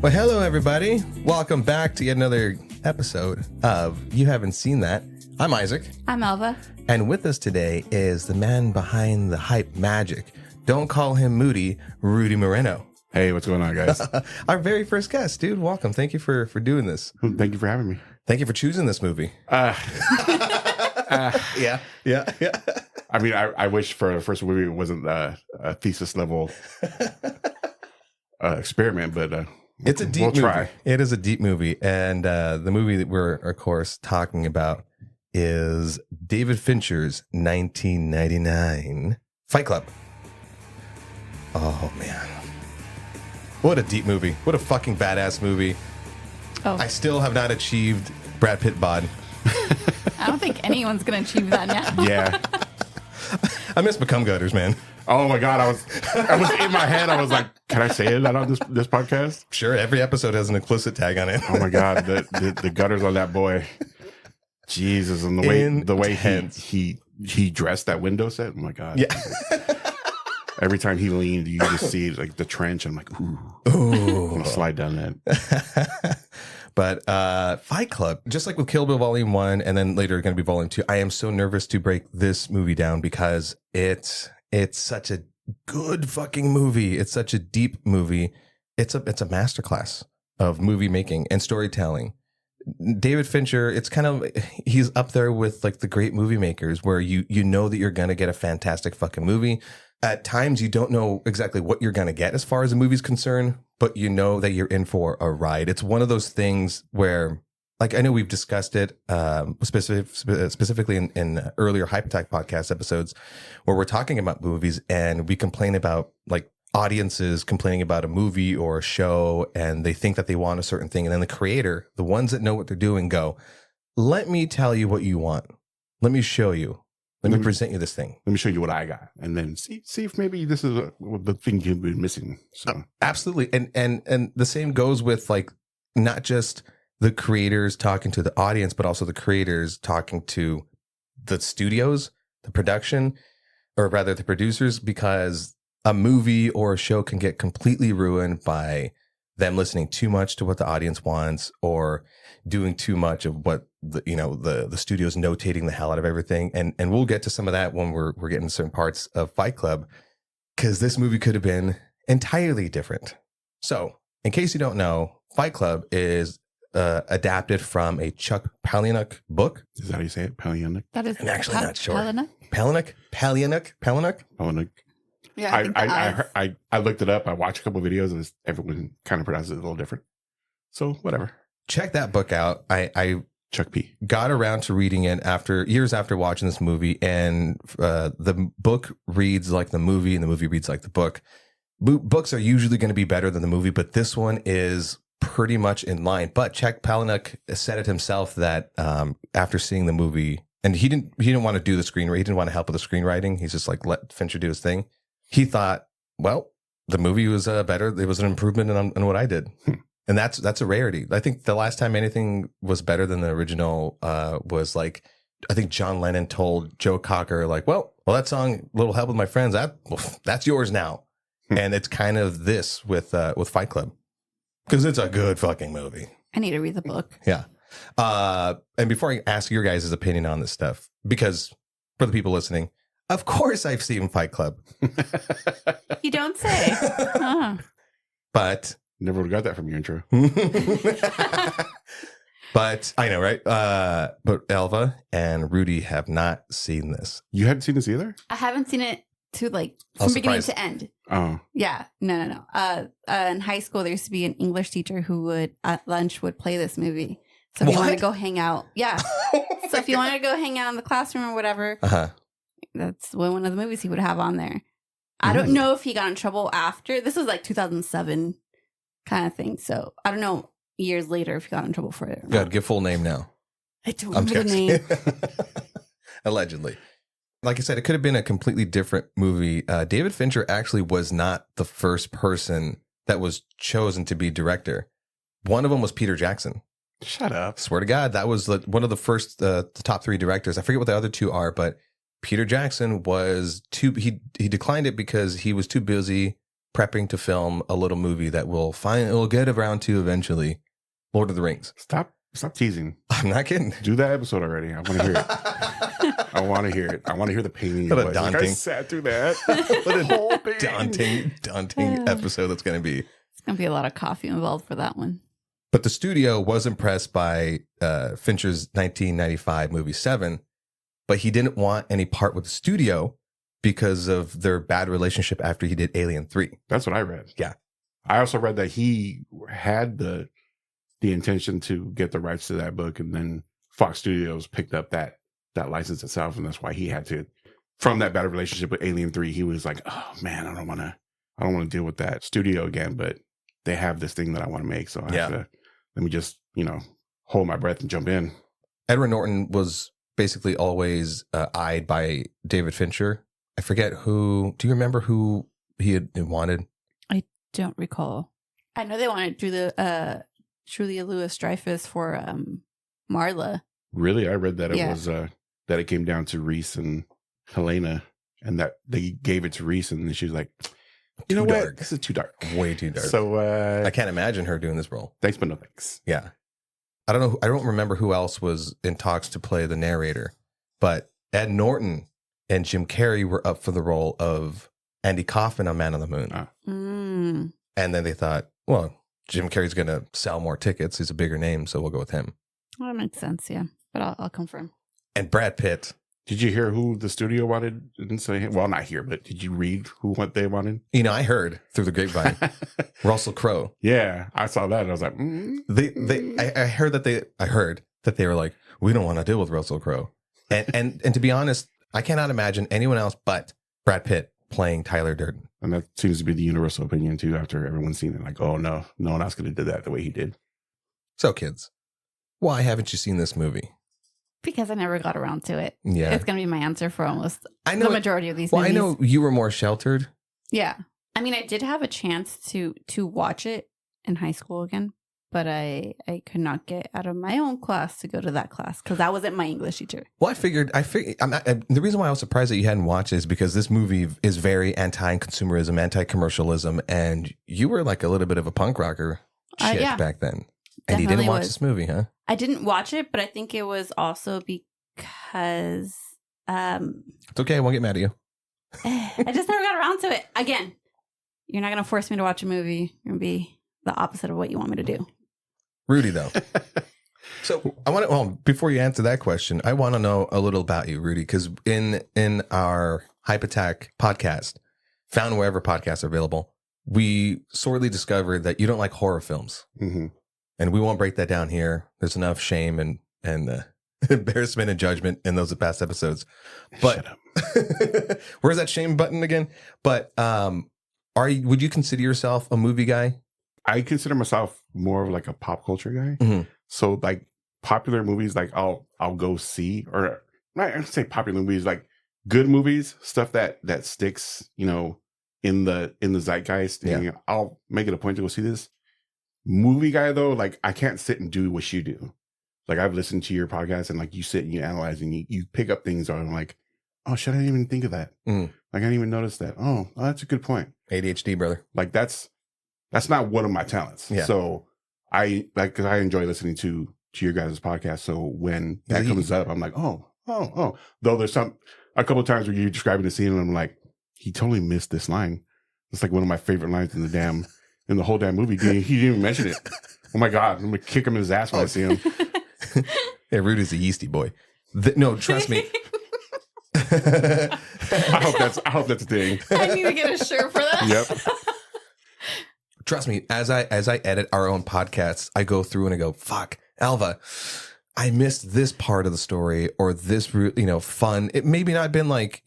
Well, hello, everybody. Welcome back to yet another episode of You Haven't Seen That. I'm Isaac. I'm Elva. And with us today is the man behind the hype magic. Don't call him Moody, Rudy Moreno. Hey, what's going on, guys? Our very first guest, dude. Welcome. Thank you for doing this. Thank you for having me. Thank you for choosing this movie. Yeah. I mean, I wish for the first movie it wasn't a thesis level experiment, but it's a deep movie. Try. It is a deep movie. And the movie that we're, of course, talking about is David Fincher's 1999 Fight Club. Oh, man. What a deep movie. What a fucking badass movie. Oh. I still have not achieved Brad Pitt bod. I don't think anyone's going to achieve that now. Yeah. I miss Become Gutters, man. Oh my God. I was in my head. I was like, can I say that on this podcast? Sure. Every episode has an explicit tag on it. Oh my God. The gutters on that boy. Jesus. And the way he dressed that window set. Oh my God. Yeah. Every time he leaned, you just see like the trench. I'm like, ooh. I'm gonna slide down that. But Fight Club, just like with Kill Bill Volume 1 and then later going to be Volume 2, I am so nervous to break this movie down because it's such a good fucking movie. It's such a deep movie. It's a masterclass of movie making and storytelling. David Fincher, it's kind of, he's up there with like the great movie makers where you know that you're going to get a fantastic fucking movie. At times, you don't know exactly what you're going to get as far as the movie's concerned, but you know that you're in for a ride. It's one of those things where, like, I know we've discussed it specifically in earlier Hype Attack podcast episodes where we're talking about movies and we complain about, like, audiences complaining about a movie or a show and they think that they want a certain thing. And then the creator, the ones that know what they're doing, go, let me tell you what you want. Let me show you. Let me present you this thing. Let me show you what I got, and then see if maybe this is the thing you've been missing. So absolutely, and the same goes with like not just the creators talking to the audience, but also the creators talking to the studios, the production, or rather the producers, because a movie or a show can get completely ruined by them listening too much to what the audience wants or doing too much of what the studio's notating the hell out of everything. And we'll get to some of that when we're getting certain parts of Fight Club, because this movie could have been entirely different. So in case you don't know, Fight Club is adapted from a Chuck Palahniuk book. Is that how you say it? Palahniuk? That is I'm actually not sure. Palahniuk? Yeah, I looked it up. I watched a couple of videos and everyone kind of pronounces it a little different. So whatever. Check that book out. I Chuck P. got around to reading it years after watching this movie, and the book reads like the movie and the movie reads like the book. Books are usually going to be better than the movie, but this one is pretty much in line. But Chuck Palahniuk said it himself that after seeing the movie, and he didn't want to do the screenwriting. He didn't want to help with the screenwriting. He's just like, let Fincher do his thing. He thought, well, the movie was better. It was an improvement on what I did. And that's a rarity. I think the last time anything was better than the original was like, I think John Lennon told Joe Cocker, like, well, that song, Little Help with My Friends, that's yours now. And it's kind of this with Fight Club, because it's a good fucking movie. I need to read the book. Yeah. And before I ask your guys' opinion on this stuff, because for the people listening, of course I've seen Fight Club. You don't say. But never would have got that from your intro. But I know, right? But Elva and Rudy have not seen this. You hadn't seen this either? I haven't seen it from beginning to end. Oh. Yeah. No. In high school, there used to be an English teacher who would, at lunch, would play this movie. So if you want to go hang out. Yeah. So if you want to go hang out in the classroom or whatever, that's one of the movies he would have on there. I don't know if he got in trouble after. This was like 2007 kind of thing. So I don't know years later if he got in trouble for it. God, give full name now. I don't remember the name. Allegedly. Like I said, it could have been a completely different movie. David Fincher actually was not the first person that was chosen to be director. One of them was Peter Jackson. Shut up. Swear to God, that was one of the first, the top three directors. I forget what the other two are, but Peter Jackson was he declined it because he was too busy prepping to film a little movie that we'll get around to eventually. Lord of the Rings. Stop teasing. I'm not kidding. Do that episode already. I want to hear it. I want to hear it. I want to hear the pain in your voice. Like, I sat through that. What a whole daunting episode that's going to be. It's going to be a lot of coffee involved for that one. But the studio was impressed by Fincher's 1995 movie Seven, but he didn't want any part with the studio because of their bad relationship after he did Alien 3. That's what I read. Yeah. I also read that he had the intention to get the rights to that book, and then Fox Studios picked up that license itself, and that's why he had to, from that bad relationship with Alien 3, he was like, oh man, I don't want to deal with that studio again, but they have this thing that I want to make, so I have to, let me just, hold my breath and jump in. Edward Norton was basically always eyed by David Fincher. I forget who, do you remember who he had wanted? I don't recall. I know they wanted to do the Julia Louis-Dreyfus for Marla. Really? I read that it was that it came down to Reese and Helena, and that they gave it to Reese, and then she was like, you know what? This is too dark. Way too dark. So I can't imagine her doing this role. Thanks, but no thanks. Yeah. I don't know. I don't remember who else was in talks to play the narrator, but Ed Norton and Jim Carrey were up for the role of Andy Kaufman on Man on the Moon. And then they thought, well, Jim Carrey's going to sell more tickets. He's a bigger name, so we'll go with him. Well, that makes sense, yeah. But I'll confirm. And Brad Pitt. Did you hear who the studio wanted? Didn't say. Well, not here, but did you read what they wanted? I heard through the grapevine. Russell Crowe. Yeah, I saw that, and I was like, I heard that they were like, we don't want to deal with Russell Crowe. And to be honest, I cannot imagine anyone else but Brad Pitt playing Tyler Durden. And that seems to be the universal opinion, too, after everyone's seen it. Like, oh, no one else could have did that the way he did. So, kids, why haven't you seen this movie? Because I never got around to it. Yeah. It's going to be my answer for almost the majority of these movies. I know you were more sheltered. Yeah. I mean, I did have a chance to watch it in high school again, but I could not get out of my own class to go to that class because that wasn't my English teacher. Well, I figured the reason why I was surprised that you hadn't watched it is because this movie is very anti-consumerism, anti-commercialism, and you were like a little bit of a punk rocker back then. And you didn't watch this movie, huh? I didn't watch it, but I think it was also because it's okay, I won't get mad at you. I just never got around to it. Again, you're not going to force me to watch a movie. You're going to be the opposite of what you want me to do. Rudy, though. So before you answer that question, I want to know a little about you, Rudy, because in our Hype Attack podcast, found wherever podcasts are available, we sorely discovered that you don't like horror films. Mm-hmm. And we won't break that down here. There's enough shame and embarrassment and judgment in those past episodes. But where's that shame button again? But would you consider yourself a movie guy? I consider myself more of like a pop culture guy. Mm-hmm. So like popular movies, like I'll go see, or I don't say popular movies, like good movies, stuff that sticks, in the zeitgeist. Yeah. And I'll make it a point to go see this. Movie guy though, like I can't sit and do what you do. Like I've listened to your podcast and like you sit and you analyze and you pick up things and I'm like, oh shit, I didn't even think of that. Like I didn't even notice that. Oh, that's a good point. ADHD, brother. Like that's not one of my talents. Yeah. So because I enjoy listening to your guys' podcast. So when that comes up, I'm like, oh. Though there's a couple of times where you're describing the scene and I'm like, he totally missed this line. It's like one of my favorite lines in the whole damn movie. He didn't even mention it. Oh my God. I'm going to kick him in his ass when I see him. Yeah, Rudy's a yeasty boy. No, trust me. I hope that's a thing. I need to get a shirt for that. Yep. Trust me, as I edit our own podcasts, I go through and I go, fuck, Alva, I missed this part of the story or this, fun. It maybe not been like,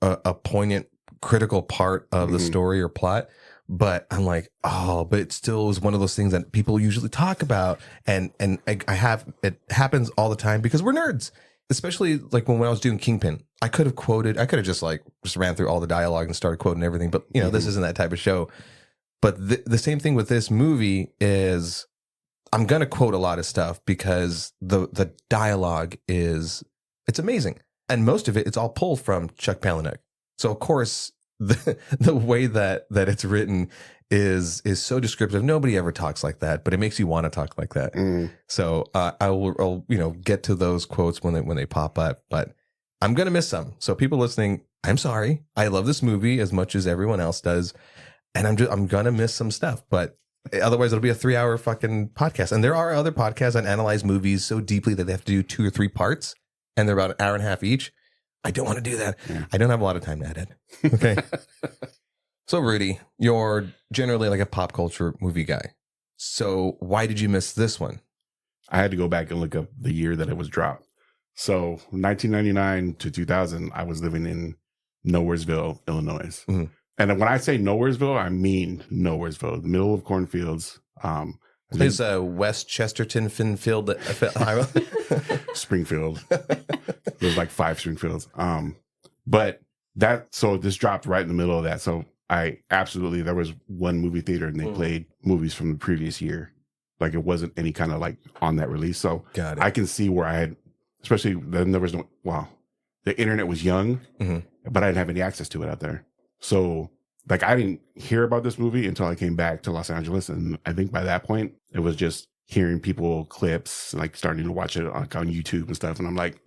a poignant, critical part of the story or plot. But I'm like, but it still is one of those things that people usually talk about. And it happens all the time because we're nerds, especially like when I was doing Kingpin, I could have just ran through all the dialogue and started quoting everything. But, this isn't that type of show. But the same thing with this movie is I'm going to quote a lot of stuff because the dialogue it's amazing. And most of it's all pulled from Chuck Palahniuk. So, of course, the way that it's written is so descriptive. Nobody ever talks like that, but it makes you want to talk like that. So I'll get to those quotes when they pop up, but I'm gonna miss some. So people listening, I'm sorry. I love this movie as much as everyone else does, and I'm gonna miss some stuff, but otherwise it'll be a 3-hour fucking podcast. And there are other podcasts that analyze movies so deeply that they have to do 2 or 3 parts, and they're about an hour and a half each. I don't want to do that. Yeah. I don't have a lot of time to edit. Okay. So Rudy, you're generally like a pop culture movie guy. So why did you miss this one? I had to go back and look up the year that it was dropped. So 1999 to 2000, I was living in Nowheresville, Illinois. Mm-hmm. And when I say Nowheresville, I mean Nowheresville, the middle of cornfields. Is West Chesterton, Finfield, Iowa? Springfield. There's like 5 Springfields. So this dropped right in the middle of that. So there was one movie theater and they played movies from the previous year. Like it wasn't any kind of like on that release. So I can see where I had, especially then there was the internet was young, but I didn't have any access to it out there. So like I didn't hear about this movie until I came back to Los Angeles. And I think by that point it was just hearing people clips, like starting to watch it on YouTube and stuff. And I'm like,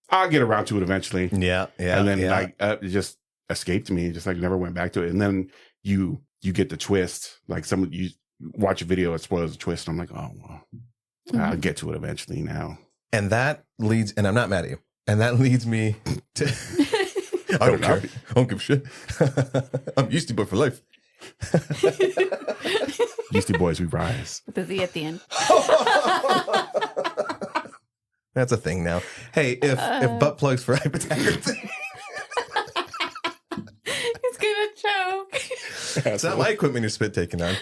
I'll get around to it eventually. Yeah. And then it just escaped me, just like never went back to it. And then you get the twist, like you watch a video, it spoils the twist. And I'm like, oh, well, I'll get to it eventually now. And that leads, and I'm not mad at you. And that leads me to, I don't care. I don't give a shit. I'm Yeasty Boy for life. Yeasty Boys, we rise. With the Z at the end. That's a thing now. Hey, if butt plugs for hypotheticals. He's gonna choke. It's not my equipment your spit taking on.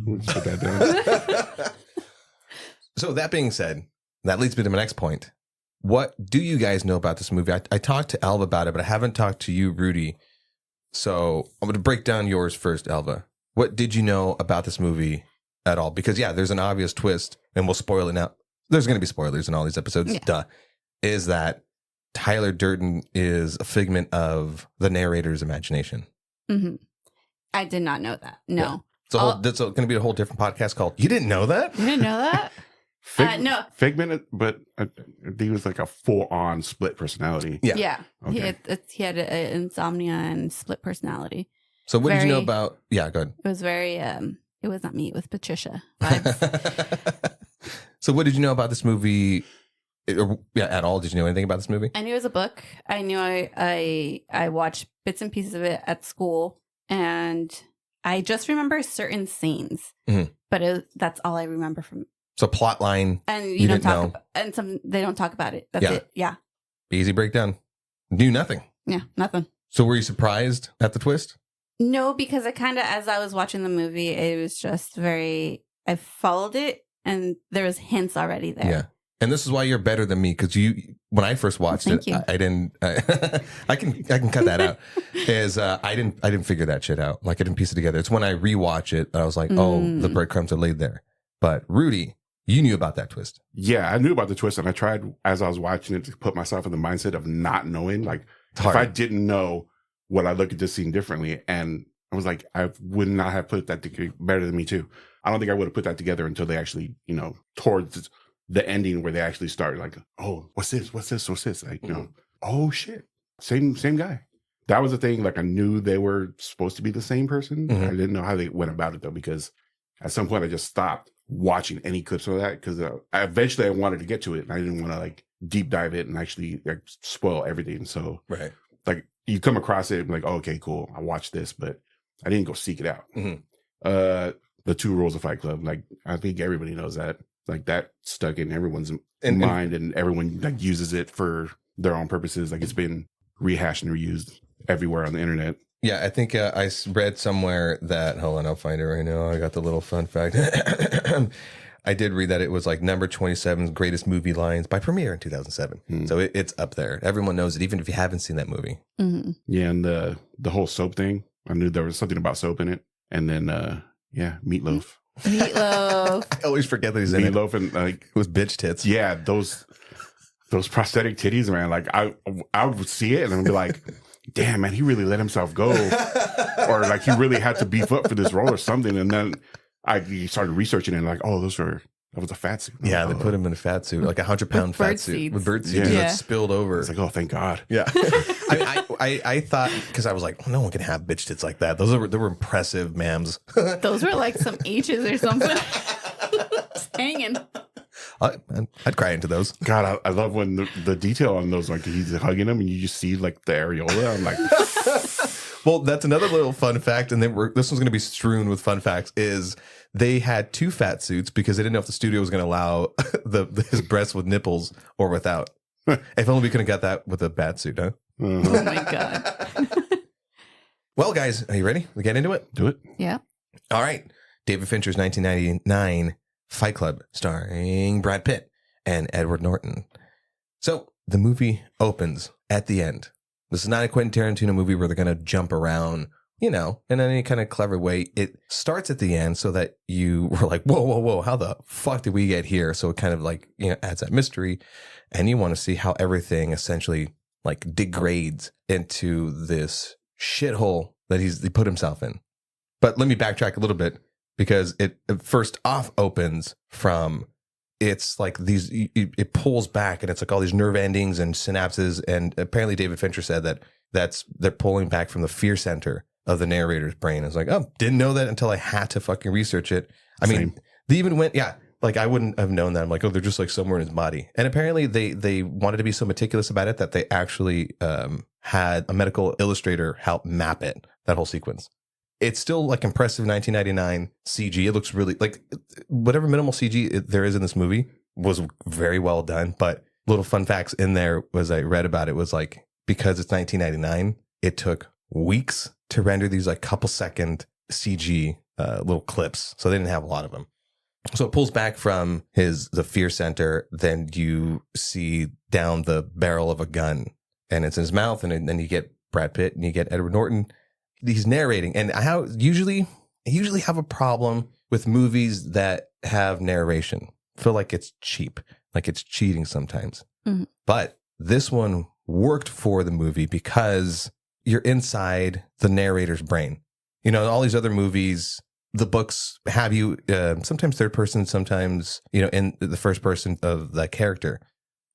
We'll just put that down. So that being said, that leads me to my next point. What do you guys know about this movie? I talked to Alva about it, but I haven't talked to you, Rudy. So I'm going to break down yours first, Alva. What did you know about this movie at all? Because, there's an obvious twist, and we'll spoil it now. There's going to be spoilers in all these episodes. Yeah. Duh. Is that Tyler Durden is a figment of the narrator's imagination. Mm-hmm. I did not know that. No. Yeah. It's going to be a whole different podcast called You Didn't Know That? You didn't know that? No. Figment, but he was like a full-on split personality. Yeah. Okay. He had insomnia and split personality. So what did you know about... Yeah, go ahead. It was very... it was not me. It was Patricia. So what did you know about this movie at all? Did you know anything about this movie? I knew it was a book. I knew I watched bits and pieces of it at school. And I just remember certain scenes. Mm-hmm. But that's all I remember from... So plot line, and you don't talk about, and they don't talk about it. That's it. Yeah. Easy breakdown. Knew nothing. Yeah, nothing. So were you surprised at the twist? No, because I kind of, as I was watching the movie, it was just I followed it, and there was hints already there. Yeah, and this is why you're better than me, because when I first watched I didn't. I can cut that out. I didn't figure that shit out. Like I didn't piece it together. It's when I rewatch it that I was like, oh, the breadcrumbs are laid there. But Rudy, you knew about that twist. Yeah, I knew about the twist, and I tried as I was watching it to put myself in the mindset of not knowing. Like, if I didn't know, would I look at this scene differently? And I was like, I would not have put that together. Better than me too. I don't think I would have put that together until they actually, towards the ending where they actually started like, oh, what's this? What's this? What's this? Like, oh shit, same guy. That was the thing. Like, I knew they were supposed to be the same person. Mm-hmm. I didn't know how they went about it though, because at some point I just stopped watching any clips of that because eventually I wanted to get to it and I didn't want to like deep dive it and actually like spoil everything. So like you come across it and like, oh, okay, cool. I watched this, but I didn't go seek it out. Mm-hmm. The 2 rules of Fight Club. Like I think everybody knows that. Like that stuck in everyone's mind and everyone like uses it for their own purposes. Like it's been rehashed and reused everywhere on the internet. Yeah, I think I read somewhere that, hold on, I'll find it right now. I got the little fun fact. I did read that it was like number 27's greatest movie lines by premiere in 2007. Mm. So it's up there. Everyone knows it, even if you haven't seen that movie. Mm-hmm. Yeah, and the whole soap thing, I knew there was something about soap in it. And then, Meatloaf. Meatloaf. I always forget that he's in Meatloaf and like... It was bitch tits. Yeah, those prosthetic titties, man. Like I would see it and I'd be like... damn, man, he really let himself go. Or like he really had to beef up for this role or something. And then I started researching it and like, oh, that was a fat suit. Yeah, they put him in a fat suit, like 100-pound fat suit with bird seeds that spilled over. It's like, oh, thank God. Yeah. I thought, because I was like, no one can have bitch tits like that. They were impressive, ma'ams. Those were like some H's or something. Just hanging. I'd cry into those. God, I love when the detail on those, like he's hugging him and you just see like the areola. I'm like, well, that's another little fun fact. And then this one's going to be strewn with fun facts. Is they had 2 fat suits because they didn't know if the studio was going to allow his breasts with nipples or without. If only we could have got that with a bat suit, huh? Oh my God. Well, guys, are you ready? We get into it? Do it. Yeah. All right. David Fincher's 1999 Fight Club, starring Brad Pitt and Edward Norton. So the movie opens at the end. This is not a Quentin Tarantino movie where they're going to jump around, in any kind of clever way. It starts at the end so that you were like, whoa, how the fuck did we get here? So it kind of like, adds that mystery. And you want to see how everything essentially like degrades into this shithole that he put himself in. But let me backtrack a little bit, because it first off opens from, it's like it pulls back and it's like all these nerve endings and synapses. And apparently David Fincher said that they're pulling back from the fear center of the narrator's brain. It's like, oh, didn't know that until I had to fucking research it. I mean, they even went, like I wouldn't have known that. I'm like, oh, they're just like somewhere in his body. And apparently they wanted to be so meticulous about it that they actually had a medical illustrator help map it, that whole sequence. It's still like impressive 1999 CG. It looks really like whatever minimal CG there is in this movie was very well done. But little fun facts in there was I read about it was like, because it's 1999, it took weeks to render these like couple second CG little clips. So they didn't have a lot of them. So it pulls back from the fear center. Then you see down the barrel of a gun and it's in his mouth. And then you get Brad Pitt and you get Edward Norton. He's narrating. And I usually have a problem with movies that have narration. I feel like it's cheap, like it's cheating sometimes. Mm-hmm. But this one worked for the movie because you're inside the narrator's brain. All these other movies, the books have you sometimes third person, sometimes, in the first person of the character.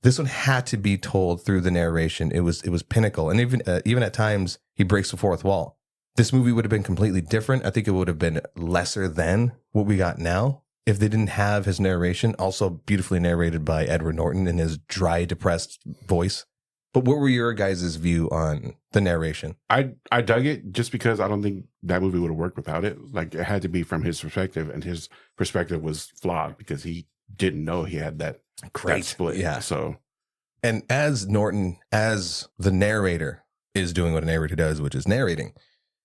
This one had to be told through the narration. It was pinnacle. And even at times he breaks the fourth wall. This movie would have been completely different. I think it would have been lesser than what we got now if they didn't have his narration, also beautifully narrated by Edward Norton in his dry, depressed voice. But what were your guys' view on the narration? I dug it just because I don't think that movie would have worked without it. Like it had to be from his perspective, and his perspective was flawed because he didn't know he had that split. Yeah. So, and as Norton, as the narrator is doing what a narrator does, which is narrating,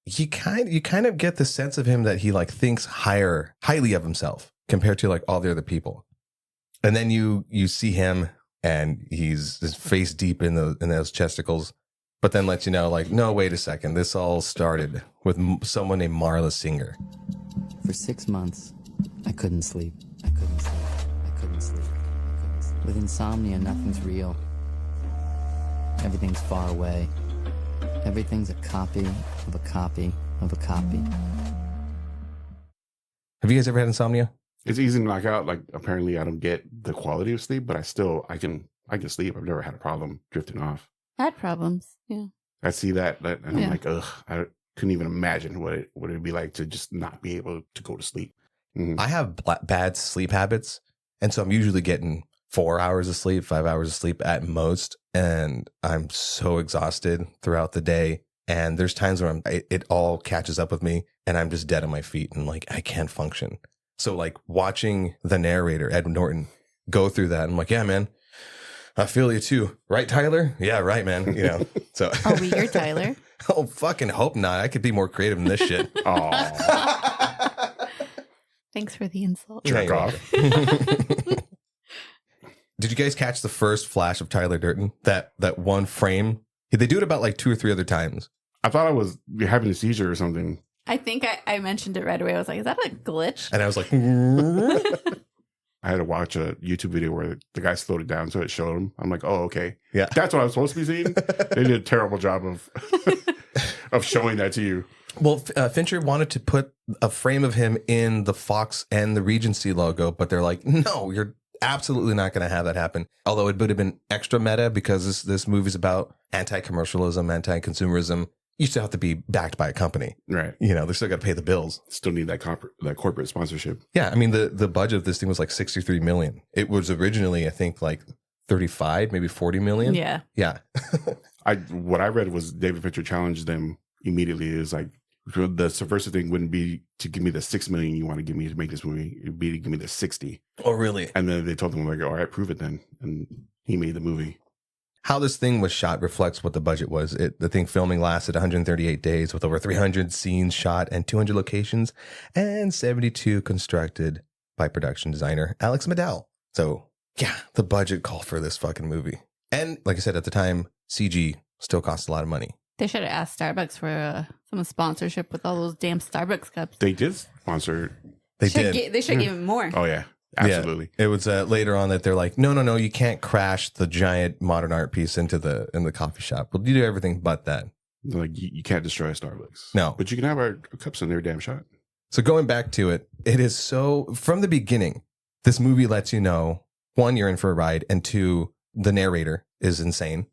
you kind of get the sense of him that he like thinks highly of himself compared to like all the other people. And then you see him and he's his face deep in those chesticles, but then lets you know like, no, wait a second. This all started with someone named Marla Singer. For 6 months, I couldn't sleep. With insomnia, nothing's real. Everything's far away. Everything's a copy of a copy of a copy. Have you guys ever had insomnia? It's easy to knock out. Like apparently I don't get the quality of sleep, but I can sleep. I've never had a problem drifting off. I had problems. Yeah. I see that and I'm like, ugh, I couldn't even imagine what it would be like to just not be able to go to sleep. Mm-hmm. I have bad sleep habits. And so I'm usually getting 4 hours of sleep, 5 hours of sleep at most. And I'm so exhausted throughout the day. And there's times where it all catches up with me and I'm just dead on my feet and like, I can't function. So like watching the narrator, Edward Norton, go through that, I'm like, yeah, man, I feel you too. Right, Tyler? Yeah, right, man. So. Are we your Tyler? Oh, fucking hope not. I could be more creative than this shit. Oh. Thanks for the insult. Jerk off. Did you guys catch the first flash of Tyler Durden? That one frame? They do it about like 2 or 3 other times. I thought I was having a seizure or something. I think I mentioned it right away. I was like, is that a glitch? And I was like, I had to watch a YouTube video where the guy slowed it down so it showed him. I'm like, oh, okay. Yeah. That's what I was supposed to be seeing. They did a terrible job of of showing that to you. Well, Fincher wanted to put a frame of him in the Fox and the Regency logo, but they're like, no, you're absolutely not going to have that happen. Although it would have been extra meta because this movie's about anti-commercialism, anti-consumerism. You still have to be backed by a company. Right. You know, they still got to pay the bills. Still need that corporate sponsorship. Yeah. I mean, the budget of this thing was like 63 million. It was originally, I think, like 35, maybe 40 million. Yeah. Yeah. What I read was David Fincher challenged them immediately. Is like, the subversive thing wouldn't be to give me the 6 million you want to give me to make this movie. It'd be to give me the 60. Oh, really? And then they told him, like, all right, prove it then. And he made the movie. How this thing was shot reflects what the budget was. The thing filming lasted 138 days with over 300 scenes shot and 200 locations and 72 constructed by production designer Alex Medell. So yeah, the budget called for this fucking movie. And like I said, at the time, CG still costs a lot of money. They should have asked Starbucks for some sponsorship with all those damn Starbucks cups. They did sponsor. They did. They should give him more. Oh, yeah. Absolutely. Yeah, it was later on that they're like, no, you can't crash the giant modern art piece in the coffee shop. Well, you do everything but that. Like, you can't destroy Starbucks. No. But you can have our cups in their damn shot. So going back to it, it is so, from the beginning, this movie lets you know, one, you're in for a ride, and two, the narrator is insane.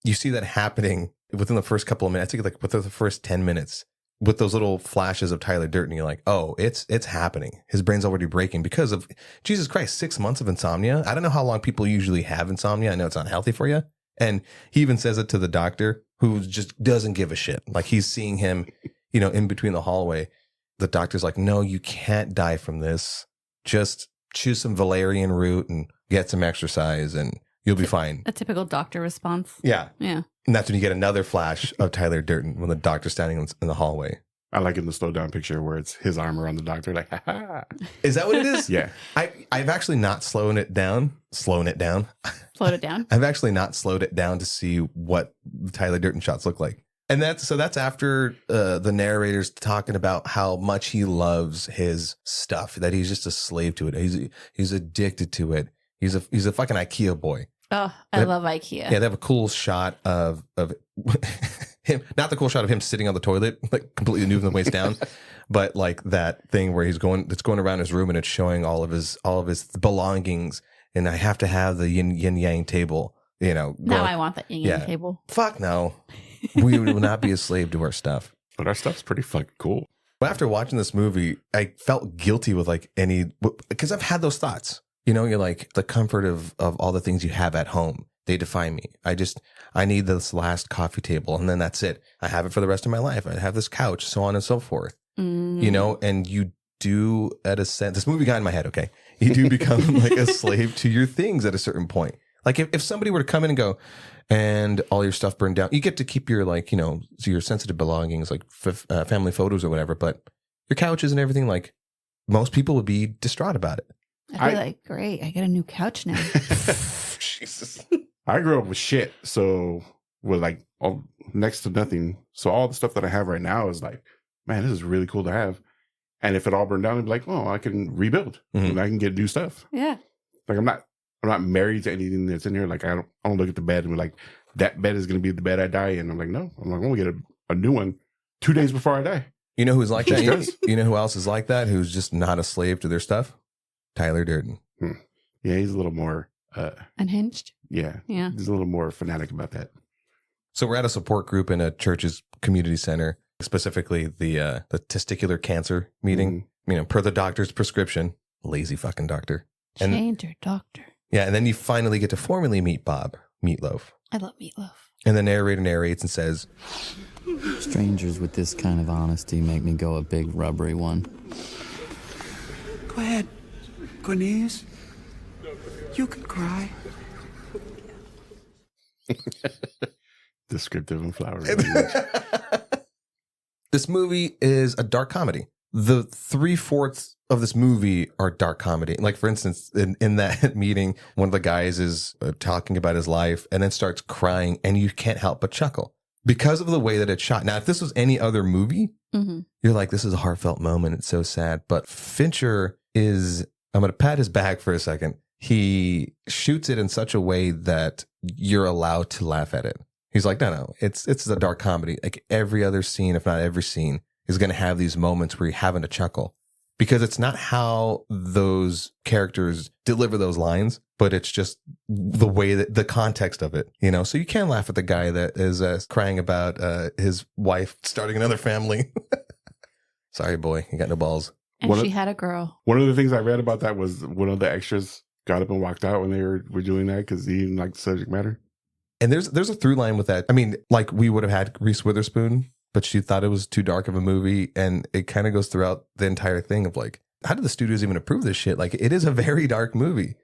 You see that happening within the first couple of minutes. I think like within the first 10 minutes with those little flashes of Tyler Durden. You're like, oh, it's happening. His brain's already breaking because of, Jesus Christ, 6 months of insomnia. I don't know how long people usually have insomnia. I know it's not healthy for you. And he even says it to the doctor who just doesn't give a shit. Like he's seeing him, in between the hallway. The doctor's like, no, you can't die from this. Just choose some valerian root and get some exercise and you'll be fine. A typical doctor response. Yeah. Yeah. And that's when you get another flash of Tyler Durden when the doctor's standing in the hallway. I like in the slow down picture where it's his arm around the doctor, like, ha ha. Is that what it is? Yeah. I've actually not slowed it down. Slowed it down. I've actually not slowed it down to see what the Tyler Durden shots look like. And that's after the narrator's talking about how much he loves his stuff, that he's just a slave to it. He's addicted to it. He's a fucking IKEA boy. Oh, I love IKEA. Yeah, they have a cool shot of him, not the cool shot of him sitting on the toilet, like completely nude from the waist down, but like that thing where it's going around his room and it's showing all of his belongings. And I have to have the yin yang table, Now I want that yin yang table. Fuck no. We will not be a slave to our stuff. But our stuff's pretty fucking cool. But after watching this movie, I felt guilty with because I've had those thoughts. You're like, the comfort of all the things you have at home, they define me. I need this last coffee table and then that's it. I have it for the rest of my life. I have this couch, so on and so forth. And you do, at a sense, this movie got in my head, okay? You do become like a slave to your things at a certain point. Like if somebody were to come in and go, and all your stuff burned down, you get to keep your your sensitive belongings, like family photos or whatever, but your couches and everything, like most people would be distraught about it. I'd be like, great, I get a new couch now. Jesus. I grew up with shit, so with like next to nothing. So all the stuff that I have right now is like, man, this is really cool to have. And if it all burned down, I'd be like, oh, I can rebuild and I can get new stuff. Yeah. Like I'm not married to anything that's in here. Like I don't look at the bed and be like, that bed is going to be the bed I die in. I'm like, no, I'm going to get a new one 2 days before I die. You know who's like that? You know who else is like that? Who's just not a slave to their stuff? Tyler Durden. Yeah, he's a little more unhinged. Yeah. He's a little more fanatic about that. So we're at a support group in a church's community center, specifically the testicular cancer meeting. Per the doctor's prescription. Lazy fucking doctor. Change your doctor. Yeah, and then you finally get to formally meet Bob Meatloaf. I love Meatloaf. And the narrator narrates and says, Strangers with this kind of honesty make me go a big rubbery one. Go ahead, Cornelius. You can cry. Descriptive and flowery. This movie is a dark comedy. The 3/4 of this movie are dark comedy. Like, for instance, in that meeting, one of the guys is talking about his life and then starts crying, and you can't help but chuckle because of the way that it's shot. Now, if this was any other movie, you're like, this is a heartfelt moment. It's so sad. But Fincher is, I'm going to pat his back for a second. He shoots it in such a way that you're allowed to laugh at it. He's like, no, it's a dark comedy. Like every other scene, if not every scene, is going to have these moments where you're having to chuckle because it's not how those characters deliver those lines, but it's just the way that the context of it, you know? So you can laugh at the guy that is crying about his wife starting another family. Sorry, boy, you got no balls. And she had a girl. One of the things I read about that was one of the extras got up and walked out when they were doing that because he didn't like the subject matter. And there's a through line with that. I mean, like we would have had Reese Witherspoon, but she thought it was too dark of a movie. And it kind of goes throughout the entire thing of like, how did the studios even approve this shit? Like, it is a very dark movie.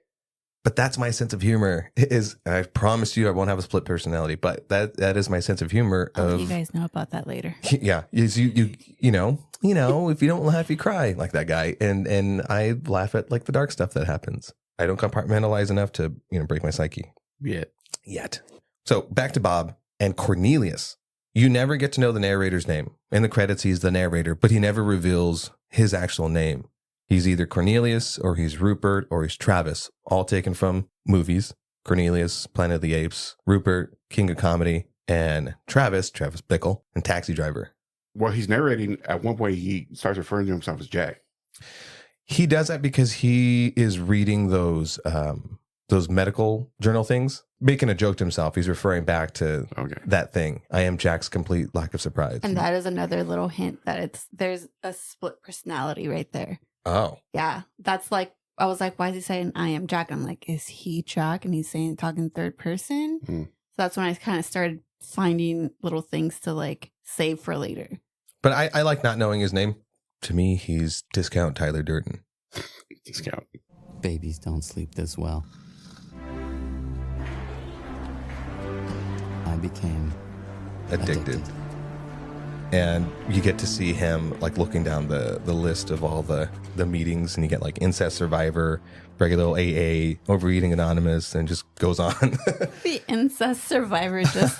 But that's my sense of humor is, and I promise you I won't have a split personality, but that is my sense of humor. I'll let you guys know about that later. Yeah. You know, if you don't laugh, you cry like that guy. And I laugh at like the dark stuff that happens. I don't compartmentalize enough to, break my psyche. Yet. So back to Bob and Cornelius. You never get to know the narrator's name. In the credits, he's the narrator, but he never reveals his actual name. He's either Cornelius or he's Rupert or he's Travis, all taken from movies. Cornelius, Planet of the Apes, Rupert, King of Comedy, and Travis Bickle, and Taxi Driver. Well, he's narrating. At one point, he starts referring to himself as Jack. He does that because he is reading those medical journal things, making a joke to himself. He's referring back to that thing. I am Jack's complete lack of surprise. And that is another little hint that there's a split personality right there. Oh. Yeah. That's like, I was like, why is he saying I am Jack? I'm like, is he Jack? And he's talking third person. So that's when I kind of started finding little things to like save for later. But I like not knowing his name. To me, he's discount Tyler Durden. Discount. Babies don't sleep this well. I became addicted. And you get to see him like looking down the list of all the meetings, and you get like incest survivor, regular AA, overeating anonymous, and just goes on. The incest survivor just,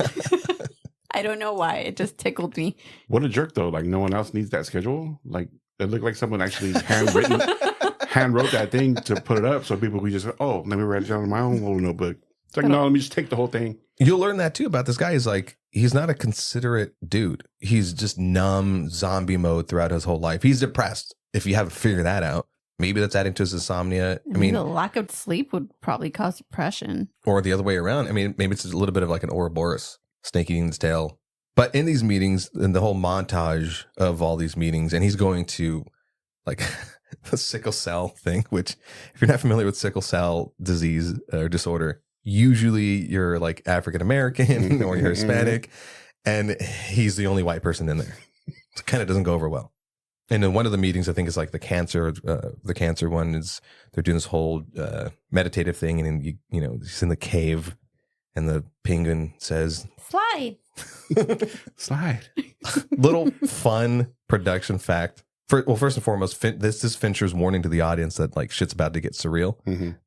I don't know why. It just tickled me. What a jerk though. Like no one else needs that schedule. Like it looked like someone actually handwrote that thing to put it up so people could just, let me write it down in my own little notebook. It's like, no, let me just take the whole thing. You'll learn that too about this guy. Is like, he's not a considerate dude. He's just numb zombie mode throughout his whole life. He's depressed. If you haven't figured that out, maybe that's adding to his insomnia. I mean, the lack of sleep would probably cause depression. Or the other way around. I mean, maybe it's a little bit of like an Ouroboros, snake eating his tail. But in these meetings, and the whole montage of all these meetings, and he's going to like the sickle cell thing, which if you're not familiar with sickle cell disease or disorder, usually you're like African American or you're Hispanic, and he's the only white person in there. It kind of doesn't go over well. And in one of the meetings, I think it's like the cancer one is they're doing this whole meditative thing, and then he's in the cave, and the penguin says, "Slide." Slide. Little fun production fact. First and foremost, this is Fincher's warning to the audience that like shit's about to get surreal.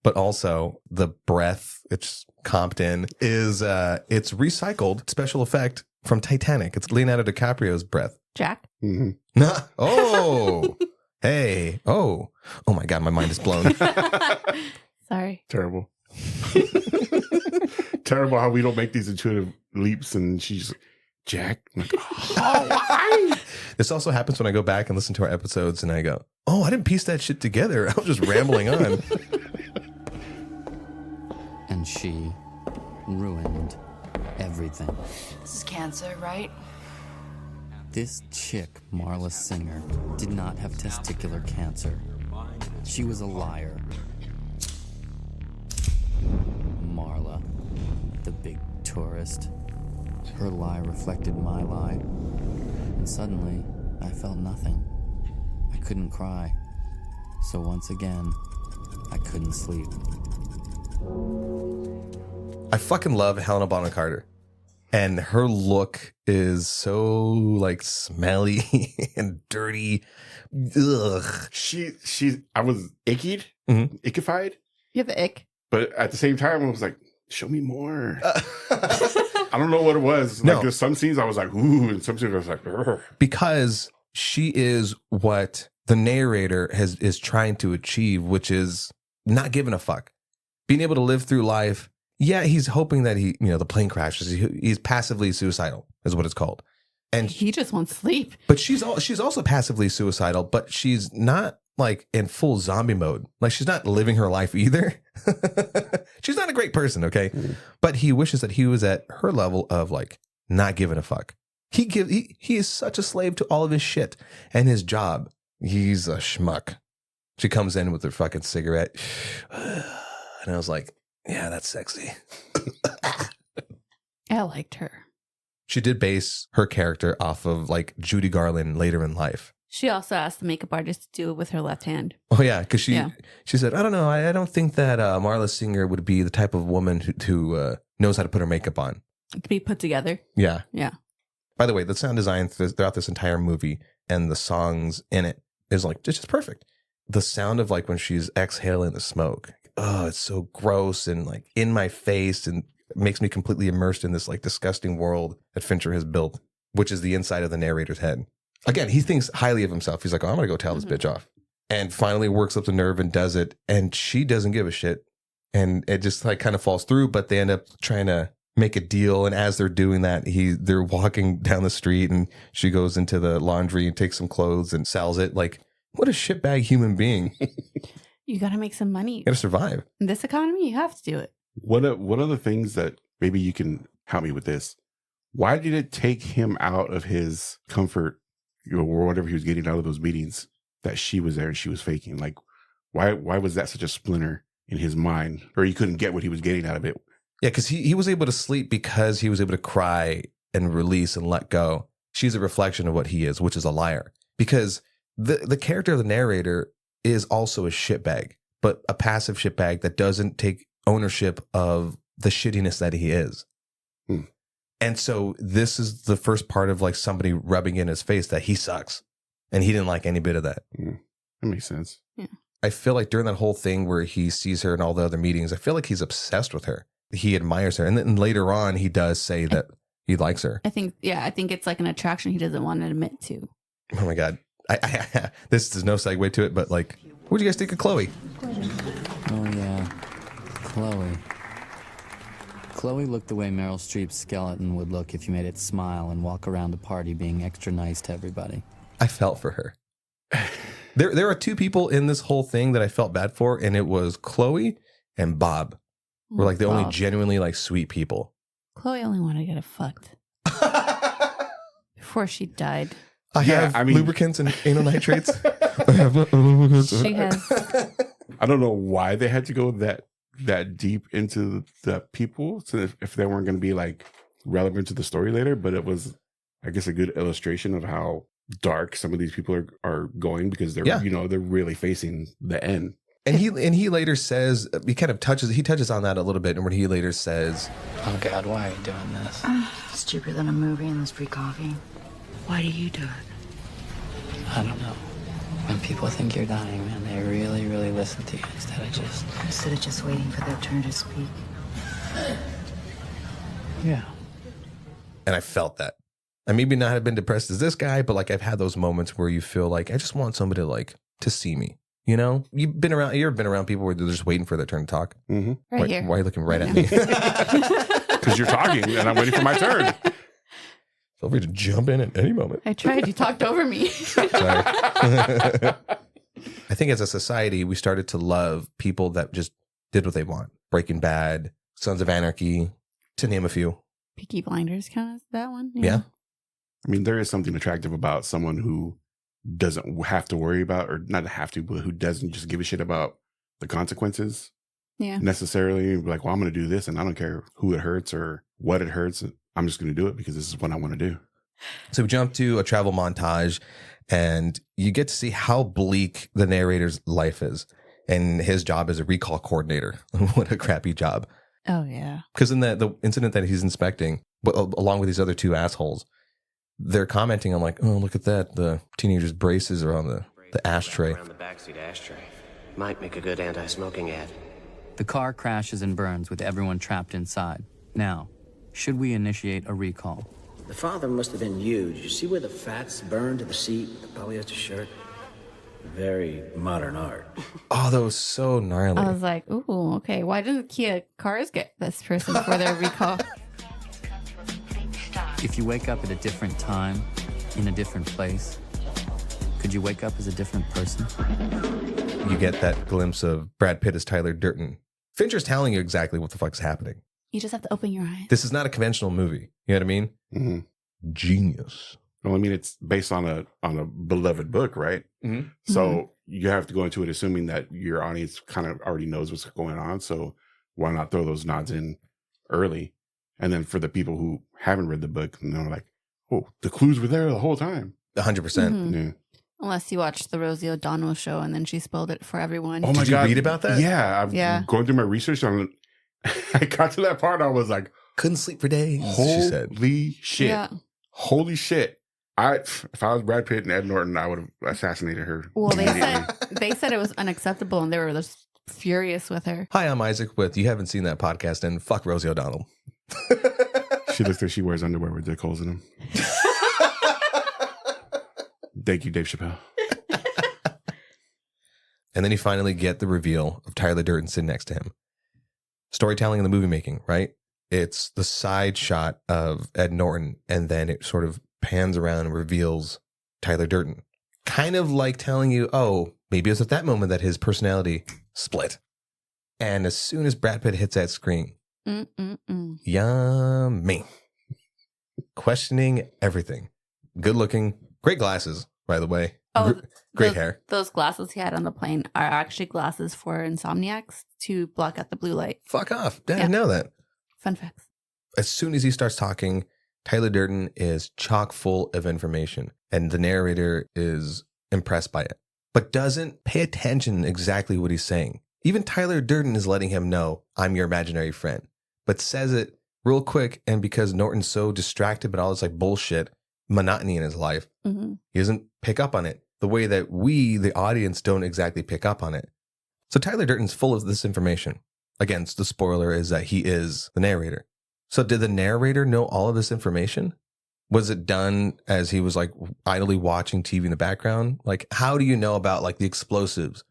But also the breath it's comped in is it's recycled special effect from Titanic. It's Leonardo DiCaprio's breath. Jack. Oh, hey, oh my God, my mind is blown. Sorry. Terrible. Terrible how we don't make these intuitive leaps, and she's Jack. I'm like, why? This also happens when I go back and listen to our episodes, and I go, "Oh, I didn't piece that shit together. I was just rambling on." And she ruined everything. This is cancer, right? This chick, Marla Singer, did not have testicular cancer. She was a liar. Marla, the big tourist. Her lie reflected my lie. And suddenly, I felt nothing. I couldn't cry. So once again, I couldn't sleep. I fucking love Helena Bonham Carter. And her look is so like smelly and dirty. Ugh. I was ickified. You have the ick. But at the same time, I was like, show me more. I don't know what it was. No. Like there's some scenes I was like, ooh, and some scenes I was like, urgh. Because she is what the narrator is trying to achieve, which is not giving a fuck. Being able to live through life Yeah, he's hoping that the plane crashes. He's passively suicidal, is what it's called. And he just wants sleep. But she's also passively suicidal, but she's not like in full zombie mode. Like she's not living her life either. She's not a great person, okay? But he wishes that he was at her level of like not giving a fuck. He is such a slave to all of his shit and his job. He's a schmuck. She comes in with her fucking cigarette. And I was like, yeah, that's sexy. I liked her. She did base her character off of like Judy Garland later in life. She also asked the makeup artist to do it with her left hand. Oh yeah, because she said, I don't know, I don't think that Marla Singer would be the type of woman who knows how to put her makeup on. It could be put together. Yeah. Yeah. By the way, the sound design throughout this entire movie and the songs in it is like it's just perfect. The sound of like when she's exhaling the smoke. Oh, it's so gross and like in my face and makes me completely immersed in this like disgusting world that Fincher has built, which is the inside of the narrator's head. Again, he thinks highly of himself. He's like, oh, I'm going to go tell this bitch off. And finally works up the nerve and does it. And she doesn't give a shit. And it just like kind of falls through, but they end up trying to make a deal. And as they're doing that, they're walking down the street and she goes into the laundry and takes some clothes and sells it. Like, what a shitbag human being. You got to make some money. You got to survive. In this economy, you have to do it. What are the things that maybe you can help me with this? Why did it take him out of his comfort or whatever he was getting out of those meetings that she was there and she was faking? Like, why was that such a splinter in his mind? Or he couldn't get what he was getting out of it? Yeah, because he was able to sleep because he was able to cry and release and let go. She's a reflection of what he is, which is a liar. Because the character of the narrator is also a shitbag, but a passive shitbag that doesn't take ownership of the shittiness that he is. And so this is the first part of like somebody rubbing in his face that he sucks. And he didn't like any bit of that. That makes sense. Yeah. I feel like during that whole thing where he sees her in all the other meetings, I feel like he's obsessed with her. He admires her. And then later on, he does say that he likes her. I think it's like an attraction he doesn't want to admit to. Oh my God. This is no segue to it, but like, what'd you guys think of Chloe? Oh yeah, Chloe. Chloe looked the way Meryl Streep's skeleton would look if you made it smile and walk around a party being extra nice to everybody. I felt for her. There are two people in this whole thing that I felt bad for, and it was Chloe and Bob. Were like the only genuinely like sweet people. Chloe only wanted to get it fucked before she died. I have lubricants and anal nitrates. I have lubricants. She has. I don't know why they had to go that deep into the people, so if they weren't going to be like relevant to the story later. But it was, I guess, a good illustration of how dark some of these people are going because they're they're really facing the end. And he later says he touches on that a little bit, and when he later says, "Oh God, why are you doing this? It's cheaper than a movie and this free coffee. Why do you do it? I don't know. When people think you're dying, man, they really, really listen to you instead of just waiting for their turn to speak. Yeah." And I felt that. I maybe not have been depressed as this guy, but like I've had those moments where you feel like I just want somebody to see me. You know, you ever been around people where they're just waiting for their turn to talk? Mm-hmm. Here. Why are you looking right at me? Because you're talking and I'm waiting for my turn. Feel free to jump in at any moment. I tried. You talked over me. Sorry. I think as a society, we started to love people that just did what they want. Breaking Bad, Sons of Anarchy, to name a few. Peaky Blinders kind of that one. Yeah. I mean, there is something attractive about someone who doesn't have to worry about, or not have to, but who doesn't just give a shit about the consequences. Yeah. Necessarily like, well, I'm going to do this and I don't care who it hurts or what it hurts. I'm just going to do it because this is what I want to do. So we jump to a travel montage and you get to see how bleak the narrator's life is. And his job is a recall coordinator. What a crappy job. Oh, yeah. Because in the incident that he's inspecting, along with these other two assholes, they're commenting on like, oh, look at that. The teenager's braces are on the ashtray. Around the backseat ashtray. Might make a good anti-smoking ad. The car crashes and burns with everyone trapped inside. Now, should we initiate a recall? The father must have been huge. You see where the fat's burned to the seat, the polyester shirt? Very modern art. Oh, that was so gnarly. I was like, ooh, okay. Why didn't Kia Cars get this person for their recall? If you wake up at a different time, in a different place, could you wake up as a different person? You get that glimpse of Brad Pitt as Tyler Durden. Fincher's telling you exactly what the fuck's happening. You just have to open your eyes. This is not a conventional movie. You know what I mean? Mm-hmm. Genius. Well, I mean, it's based on a beloved book, right? Mm-hmm. So you have to go into it assuming that your audience kind of already knows what's going on. So why not throw those nods in early? And then for the people who haven't read the book, and they're like, oh, the clues were there the whole time. 100%. Mhm. Yeah. Unless you watched the Rosie O'Donnell show and then she spoiled it for everyone. Oh my Did you read about that? Yeah. I'm going through my research on it. I got to that part. I was like, couldn't sleep for days. She said, holy shit. Yeah. Holy shit. If I was Brad Pitt and Ed Norton, I would have assassinated her. Well, immediately. they said it was unacceptable and they were just furious with her. Hi, I'm Isaac with You Haven't Seen That Podcast and fuck Rosie O'Donnell. She looks like she wears underwear with dick holes in them. Thank you, Dave Chappelle. And then you finally get the reveal of Tyler Durden sitting next to him. Storytelling in the movie making, right? It's the side shot of Ed Norton, and then it sort of pans around and reveals Tyler Durden. Kind of like telling you, oh, maybe it was at that moment that his personality split. And as soon as Brad Pitt hits that screen, yummy. Questioning everything. Good looking, great glasses, by the way. Oh, great hair. Those glasses he had on the plane are actually glasses for insomniacs to block out the blue light. Fuck off. I didn't know that. Fun facts. As soon as he starts talking, Tyler Durden is chock full of information, and the narrator is impressed by it, but doesn't pay attention exactly what he's saying. Even Tyler Durden is letting him know, I'm your imaginary friend, but says it real quick, and because Norton's so distracted by all this like bullshit, monotony in his life, he doesn't pick up on it the way that we, the audience, don't exactly pick up on it. So Tyler Durden's full of this information. Again, the spoiler is that he is the narrator. So did the narrator know all of this information? Was it done as he was like idly watching TV in the background? Like, how do you know about like the explosives?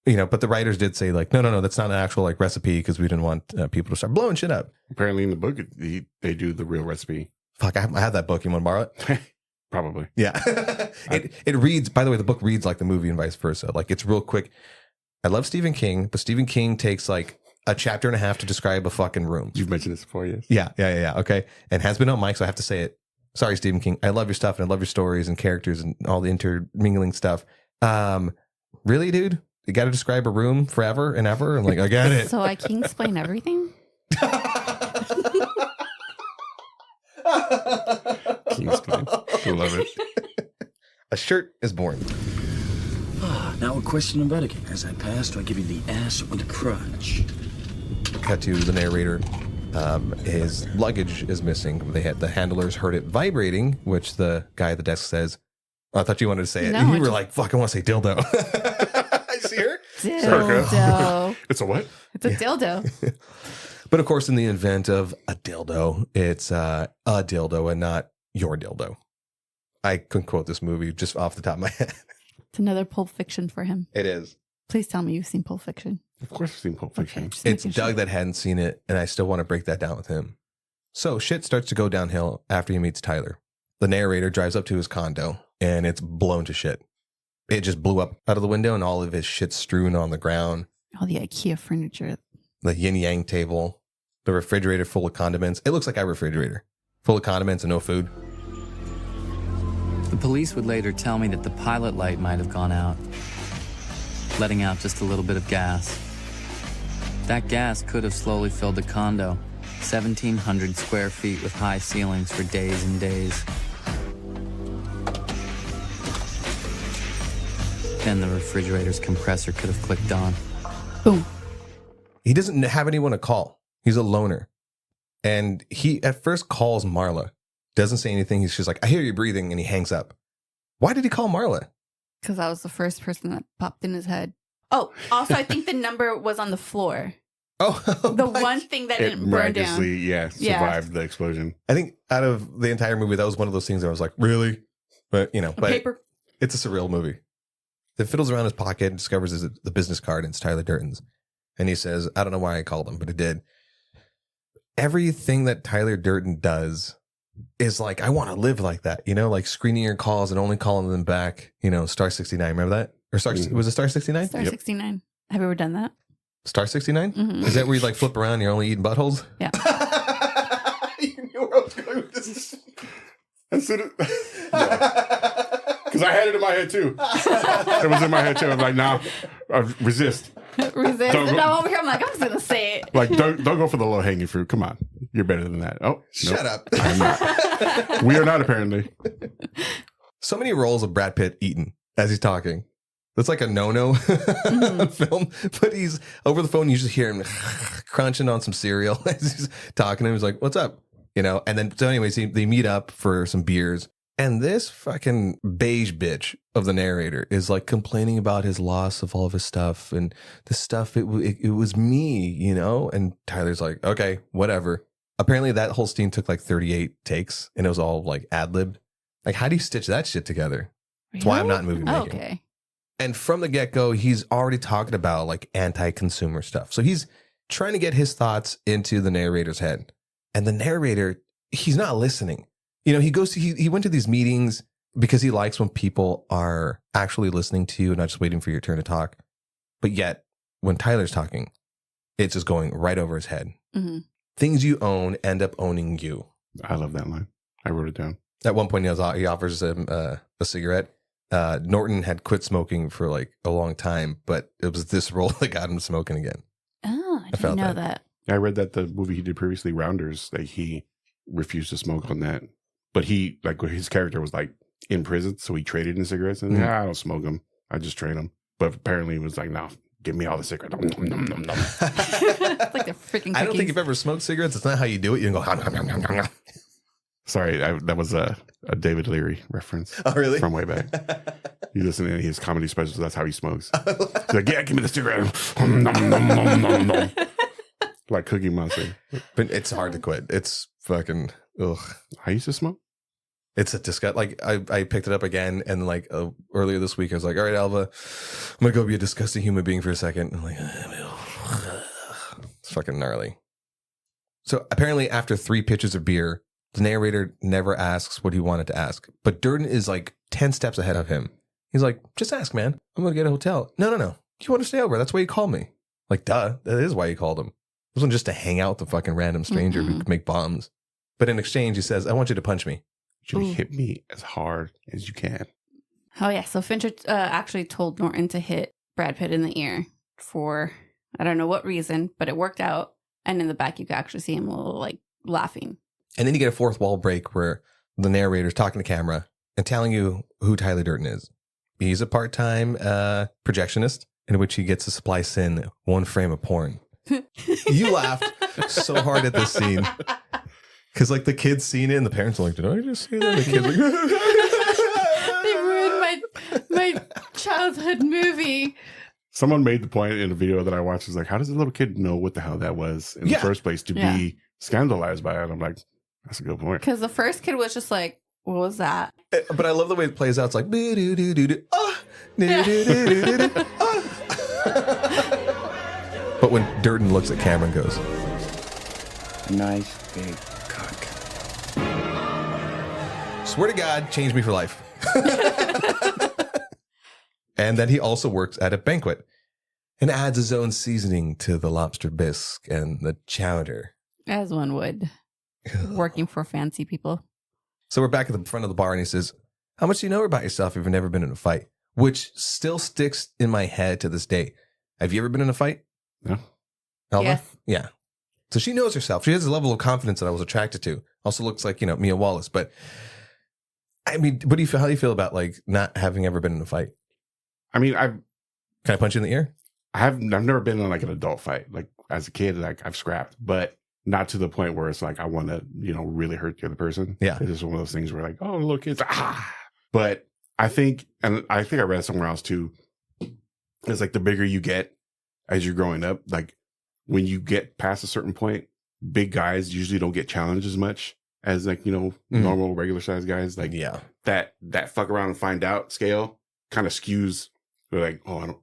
You know, but the writers did say like, no, that's not an actual like recipe because we didn't want people to start blowing shit up. Apparently in the book, they do the real recipe. Fuck, I have that book. You want to borrow it? Probably. Yeah. It reads, by the way, the book reads like the movie and vice versa. Like it's real quick. I love Stephen King, but Stephen King takes like a chapter and a half to describe a fucking room. You've mentioned this before, yes. Yeah. Okay. And has been on mic, so I have to say it. Sorry, Stephen King. I love your stuff and I love your stories and characters and all the intermingling stuff. Really, dude? You got to describe a room forever and ever? I'm like, I get it. So I can explain everything? Kingston. I love it. A shirt is born. Now a question of etiquette. As I pass, do I give you the ass or the crotch? Cut to the narrator. His luggage is missing. The handlers heard it vibrating, which the guy at the desk says, I thought you wanted to say it. No, And you were like, fuck, I want to say dildo. I see her. Dildo. It's a what? It's a dildo. But of course, in the event of a dildo, it's a dildo and not your dildo. I couldn't quote this movie just off the top of my head. It's another Pulp Fiction for him. It is. Please tell me you've seen Pulp Fiction. Of course I've seen Pulp Fiction. Okay, just It's making Doug sure. that hadn't seen it, and I still want to break that down with him. So shit starts to go downhill after he meets Tyler. The narrator drives up to his condo, and it's blown to shit. It just blew up out of the window, and all of his shit's strewn on the ground. All the IKEA furniture. The yin-yang table, the refrigerator full of condiments. It looks like our refrigerator. Full of condiments and no food. The police would later tell me that the pilot light might have gone out, letting out just a little bit of gas. That gas could have slowly filled the condo, 1,700 square feet with high ceilings for days and days. Then the refrigerator's compressor could have clicked on. Boom. He doesn't have anyone to call. He's a loner. And he at first calls Marla. Doesn't say anything. He's just like, I hear you breathing. And he hangs up. Why did he call Marla? Because I was the first person that popped in his head. Oh, also, I think the number was on the floor. Oh, The one thing that It didn't burn down. miraculously, survived the explosion. I think out of the entire movie, that was one of those things I was like, really? But, but Paper. it's a surreal movie. fiddles around his pocket and discovers the business card, and it's Tyler Durden's. And he says, I don't know why I called him, but it did. Everything that Tyler Durden does is like, I want to live like that, like screening your calls and only calling them back, Star 69. Remember that? Or was it Star 69? Star 69. Have you ever done that? Star 69? Mm-hmm. Is that where you like flip around and you're only eating buttholes? Yeah. You knew where I was going with this. As soon as... Because I had it in my head too. It was in my head too. I was like, nah, resist. Resist. And I'm over here, I'm like, I'm just going to say it. Like, don't go for the low hanging fruit. Come on. You're better than that. Oh, shut up. I'm not. We are not, apparently. So many roles of Brad Pitt eating as he's talking. That's like a no-no film. But he's over the phone. You just hear him crunching on some cereal as he's talking to him. He's like, what's up? And then, so anyways, they meet up for some beers. And this fucking beige bitch of the narrator is like complaining about his loss of all of his stuff and the stuff. It was me, And Tyler's like, okay, whatever. Apparently that whole scene took like 38 takes and it was all like ad-libbed. Like, how do you stitch that shit together? That's why I'm not movie making. Okay. And from the get-go, he's already talking about like anti-consumer stuff. So he's trying to get his thoughts into the narrator's head. And the narrator, he's not listening. He went to these meetings because he likes when people are actually listening to you and not just waiting for your turn to talk. But yet, when Tyler's talking, it's just going right over his head. Mm-hmm. Things you own end up owning you. I love that line. I wrote it down. At one point, he offers him a cigarette. Norton had quit smoking for like a long time, but it was this role that got him smoking again. Oh, I didn't know that. I read that the movie he did previously, Rounders, like he refused to smoke on that. But he, like, his character was like in prison, so he traded in cigarettes. And I don't smoke them. I just trade them. But apparently, he was like, no, give me all the cigarettes. It's like the freaking cookies. I don't think you've ever smoked cigarettes. It's not how you do it. You can go, Sorry, that was a David Leary reference. Oh, really? From way back. You listen to his comedy specials. That's how he smokes. He's like, yeah, give me the cigarette. Like Cookie Monster. But it's hard to quit. It's fucking, ugh. I used to smoke. It's a disgust. Like, I picked it up again, and like earlier this week, I was like, all right, Alva, I'm going to go be a disgusting human being for a second. I'm like, it's fucking gnarly. So apparently, after 3 pitchers of beer, the narrator never asks what he wanted to ask. But Durden is like 10 steps ahead of him. He's like, just ask, man. I'm going to get a hotel. No. You want to stay over? That's why you called me. Like, duh. That is why you called him. It wasn't just to hang out with a fucking random stranger who could make bombs. But in exchange, he says, I want you to punch me. You hit me as hard as you can. Oh, yeah. So Fincher actually told Norton to hit Brad Pitt in the ear for, I don't know what reason, but it worked out. And in the back, you could actually see him a little like laughing. And then you get a fourth wall break where the narrator's talking to camera and telling you who Tyler Durden is. He's a part-time projectionist in which he gets to splice in 1 frame of porn. You laughed so hard at this scene because like the kids seen it and the parents are like, did I just see that? The kids like, they ruined my childhood movie. Someone made the point in a video that I watched, was like, how does a little kid know what the hell that was in the first place to be scandalized by it? I'm like, that's a good point. Because the first kid was just like, what was that? But I love the way it plays out. It's like, but when Durden looks at camera and goes, nice big cock. Swear to God, changed me for life. And then he also works at a banquet and adds his own seasoning to the lobster bisque and the chowder. As one would. Working for fancy people. So we're back at the front of the bar and he says, how much do you know about yourself if you've never been in a fight? Which still sticks in my head to this day. Have you ever been in a fight? No. Alva? Yes. Yeah. So she knows herself. She has a level of confidence that I was attracted to. Also looks like, Mia Wallace. But I mean, how do you feel about like not having ever been in a fight? I mean, Can I punch you in the ear? I've never been in like an adult fight. Like as a kid, like I've scrapped, but not to the point where it's like I want to, really hurt the other person. Yeah. It's just one of those things where like, oh, little kids, But I think I read somewhere else too, it's like the bigger you get as you're growing up, like when you get past a certain point, big guys usually don't get challenged as much as like, normal regular sized guys. Like that fuck around and find out scale kind of skews They're like, oh, I don't.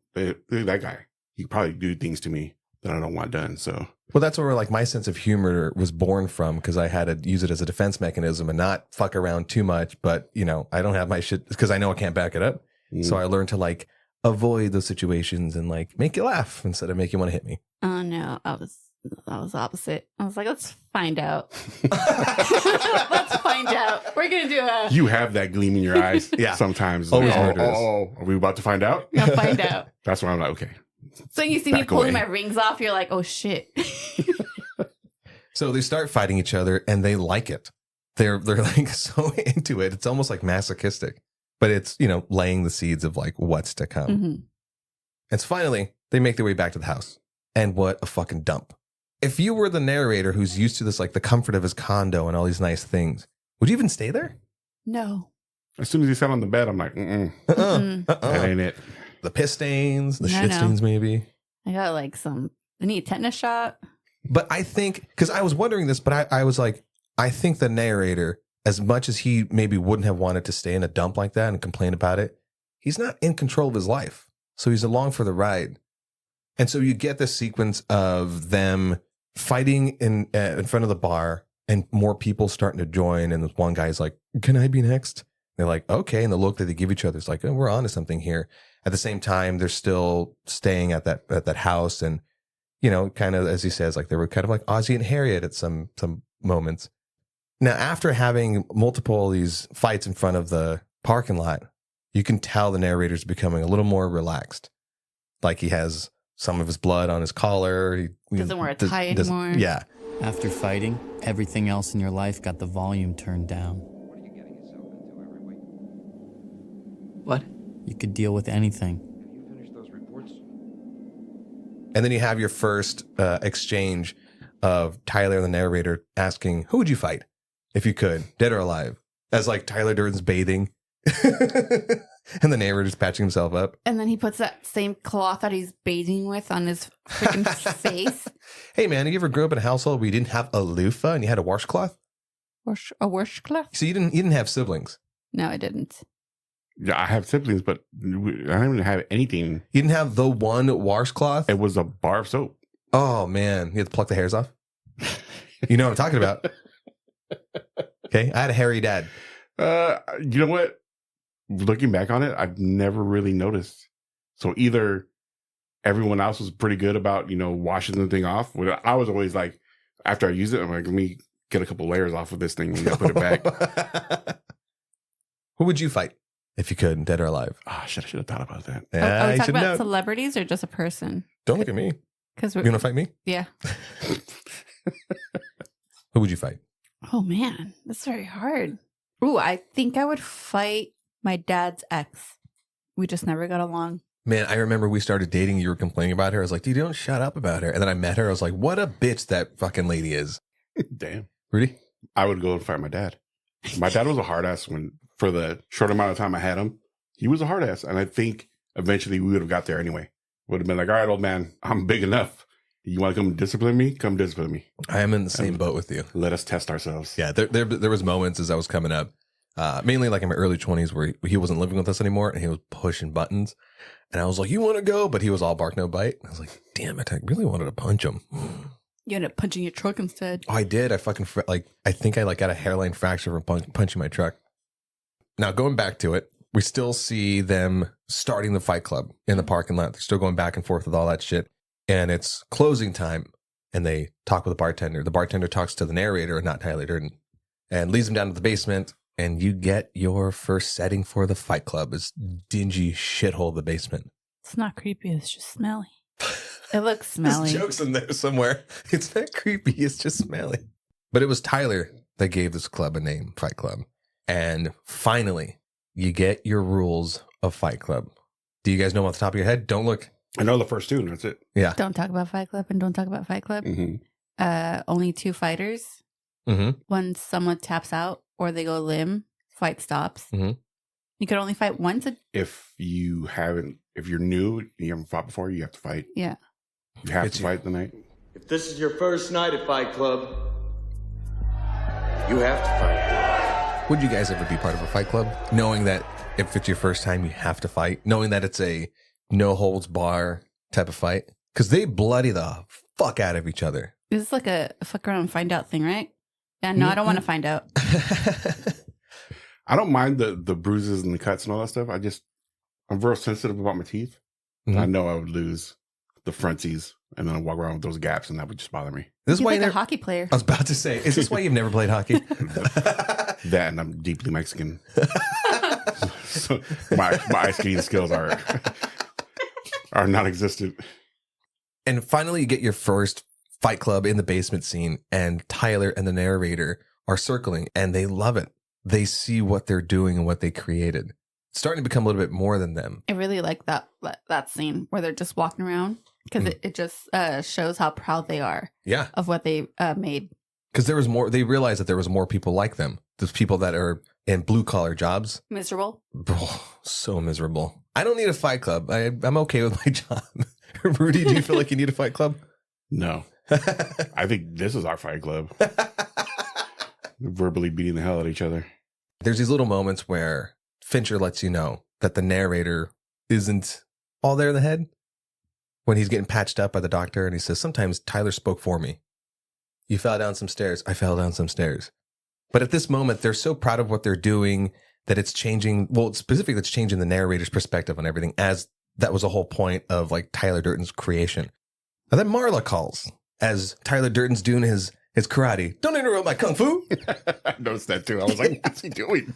That guy, he could probably do things to me that I don't want done. So, well, that's where like my sense of humor was born from, because I had to use it as a defense mechanism and not fuck around too much. But you know, I don't have my shit because I know I can't back it up. So I learned to like avoid those situations and like make you laugh instead of make you want to hit me. Oh no, I was opposite. I was like, let's find out. Let's find out. We're gonna do a. You have that gleam in your eyes. Yeah. Sometimes. Always like, murderous. Are we about to find out? We'll find out. That's why I'm like, okay. So you see me pulling my rings off. You're like, oh shit. So they start fighting each other and they like it. They're like so into it. It's almost like masochistic, but it's, you know, laying the seeds of like what's to come. Mm-hmm. And so finally they make their way back to the house. And what a fucking dump. If you were the narrator who's used to this, like the comfort of his condo and all these nice things, would you even stay there? No. As soon as he sat on the bed, I'm like, that ain't it. The piss stains, the shit stains, maybe. I got like I need a tetanus shot. But I think, because I was wondering this, but I was like, I think the narrator, as much as he maybe wouldn't have wanted to stay in a dump like that and complain about it, he's not in control of his life. So he's along for the ride. And so you get this sequence of them fighting in front of the bar and more people starting to join. And this one guy's like, can I be next? They're like, okay. And the look that they give each other is like, oh, we're on to something here. At the same time, they're still staying at that house. And, you know, kind of, as he says, like they were kind of like Ozzy and Harriet at some moments. Now, after having multiple of these fights in front of the parking lot, you can tell the narrator's becoming a little more relaxed. Like he has some of his blood on his collar. He doesn't wear a tie anymore. Yeah. After fighting, everything else in your life got the volume turned down. What? You could deal with anything. And then you have your first exchange of Tyler, the narrator, asking, who would you fight if you could, dead or alive? As like Tyler Durden's bathing. And the narrator's patching himself up. And then he puts that same cloth that he's bathing with on his freaking face. Hey, man, did you ever grow up in a household where you didn't have a loofah and you had a washcloth? A washcloth? So you didn't have siblings? No, I didn't. Yeah, I have siblings, but I don't even have anything. You didn't have the one washcloth? It was a bar of soap. Oh, man. You had to pluck the hairs off? You know what I'm talking about. Okay, I had a hairy dad. You know what? Looking back on it, I've never really noticed. So either everyone else was pretty good about, you know, washing the thing off. I was always like, after I use it, I'm like, let me get a couple layers off of this thing and put it back. Who would you fight if you could, dead or alive? I should have thought about that. Yeah, are we talking about celebrities or just a person? Don't look at me. Because you want to fight me? Yeah. Who would you fight? Oh man, that's very hard. Ooh, I think I would fight my dad's ex. We just never got along. Man, I remember we started dating. You were complaining about her. I was like, dude, don't shut up about her. And then I met her. I was like, what a bitch that fucking lady is. Damn. Rudy? I would go and fight my dad. My dad was a hard ass for the short amount of time I had him. He was a hard ass. And I think eventually we would have got there anyway. Would have been like, all right, old man, I'm big enough. You want to come discipline me? Come discipline me. I am in the same boat with you. Let us test ourselves. Yeah, there was moments as I was coming up, mainly like in my early 20s where he wasn't living with us anymore and he was pushing buttons. And I was like, you want to go? But he was all bark, no bite. I was like, damn it, I really wanted to punch him. You ended up punching your truck instead. Oh, I did. I fucking, I think I got a hairline fracture from punching my truck. Now, going back to it, we still see them starting the fight club in the parking lot. They're still going back and forth with all that shit. And it's closing time, and they talk with the bartender. The bartender talks to the narrator, not Tyler Durden, and leads him down to the basement, and you get your first setting for the fight club. It's dingy shithole of the basement. It's not creepy. It's just smelly. It looks smelly. There's jokes in there somewhere. It's not creepy. It's just smelly. But it was Tyler that gave this club a name, Fight Club. And finally, you get your rules of Fight Club. Do you guys know off the top of your head? Don't look. I know the first two, and that's it. Yeah. Don't talk about Fight Club and don't talk about Fight Club. Mm-hmm. Only two fighters. Mm-hmm. When someone taps out or they go limb, fight stops. Mm-hmm. You could only fight once. If you're new, you haven't fought before, you have to fight. Yeah. You have to fight the night. If this is your first night at Fight Club, you have to fight. Would you guys ever be part of a fight club? Knowing that if it's your first time, you have to fight? Knowing that it's a no holds bar type of fight. Because they bloody the fuck out of each other. This is like a fuck around and find out thing, right? Yeah, no, I don't want to find out. I don't mind the bruises and the cuts and all that stuff. I'm real sensitive about my teeth. I know I would lose the fronties and then I'd walk around with those gaps and that would just bother me. This is why you're like a hockey player. I was about to say, is this why you've never played hockey? That and I'm deeply Mexican. So my ice skating skills are non-existent. And finally, you get your first Fight Club in the basement scene, and Tyler and the narrator are circling, and they love it. They see what they're doing and what they created. It's starting to become a little bit more than them. I really like that scene where they're just walking around because it just shows how proud they are of what they made. Because there was more, they realized that there was more people like them. There's people that are in blue collar jobs. Miserable. Oh, so miserable. I don't need a Fight Club. I'm okay with my job. Rudy, do you feel like you need a Fight Club? No. I think this is our Fight Club. Verbally beating the hell out of each other. There's these little moments where Fincher lets you know that the narrator isn't all there in the head. When he's getting patched up by the doctor and he says, sometimes Tyler spoke for me. You fell down some stairs. I fell down some stairs. But at this moment, they're so proud of what they're doing that it's changing. Well, specifically, that's changing the narrator's perspective on everything, as that was the whole point of like Tyler Durden's creation. And then Marla calls as Tyler Durden's doing his karate. Don't interrupt my kung fu. I noticed that too. I was like, what's he doing?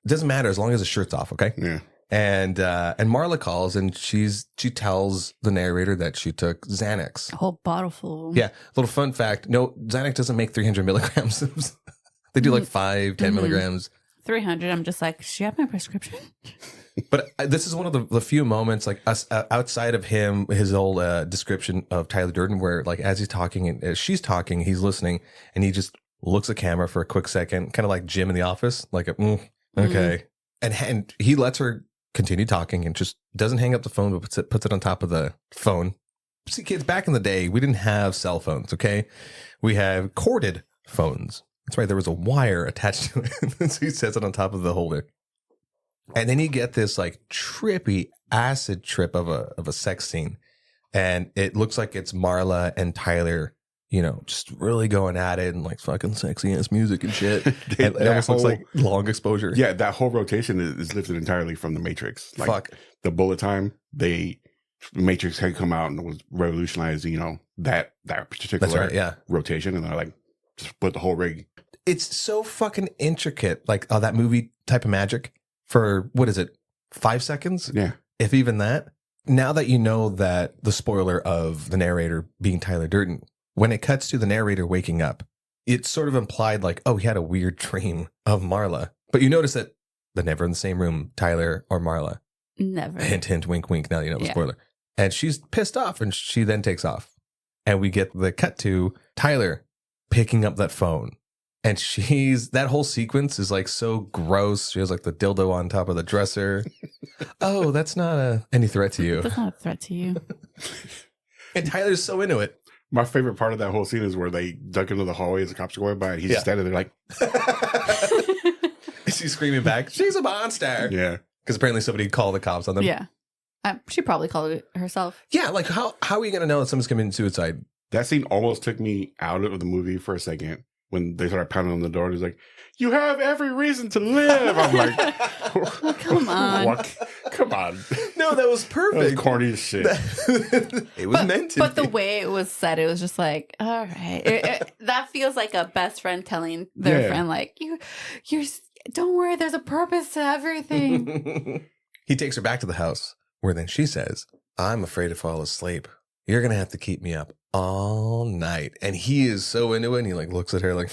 Doesn't matter as long as the shirt's off, okay? Yeah. And Marla calls and she tells the narrator that she took Xanax. A whole bottle full of them. Yeah. Little fun fact. No, Xanax doesn't make 300 milligrams. They do like 5, 10 milligrams. 300. I'm just like, should you have my prescription? But this is one of the few moments, like us outside of him, his old description of Tyler Durden, where like as he's talking and as she's talking, he's listening and he just looks at camera for a quick second, kind of like Jim in The Office, like okay, and he lets her continue talking and just doesn't hang up the phone, but puts it on top of the phone. See, kids, back in the day, we didn't have cell phones. Okay, we have corded phones. That's right. There was a wire attached to it, so he sets it on top of the holder. And then you get this like trippy acid trip of a sex scene. And it looks like it's Marla and Tyler, you know, just really going at it and like fucking sexy ass music and shit. And it almost looks like long exposure. Yeah, that whole rotation is lifted entirely from The Matrix. Like the bullet time, The Matrix had come out and was revolutionizing, you know, that particular rotation. And they're like, just put the whole rig. It's so fucking intricate. Like that movie Type of Magic. For, what is it, 5 seconds? Yeah. If even that. Now that you know that the spoiler of the narrator being Tyler Durden, when it cuts to the narrator waking up, it's sort of implied like, oh, he had a weird dream of Marla. But you notice that they're never in the same room, Tyler or Marla. Never. Hint, hint, wink, wink. Now you know the spoiler. And she's pissed off and she then takes off. And we get the cut to Tyler picking up that phone. And that whole sequence is like so gross. She has like the dildo on top of the dresser. Oh, that's not any threat to you. That's not a threat to you. And Tyler's so into it. My favorite part of that whole scene is where they duck into the hallway as the cops are going by and he's just standing there like. She's screaming back, she's a monster. Yeah. Because apparently somebody called the cops on them. Yeah. She probably called it herself. Yeah. Like how are you going to know that someone's committing suicide? That scene almost took me out of the movie for a second. When they started pounding on the door, and he's like, "You have every reason to live." I'm like, "Come on, come on." No, that was perfect. That was corny as shit. It was meant to. But the way it was said, it was just like, all right. That feels like a best friend telling their friend, like, "You're don't worry. There's a purpose to everything." He takes her back to the house, where then she says, "I'm afraid to fall asleep. You're gonna have to keep me up all night." And he is so into it and he like looks at her like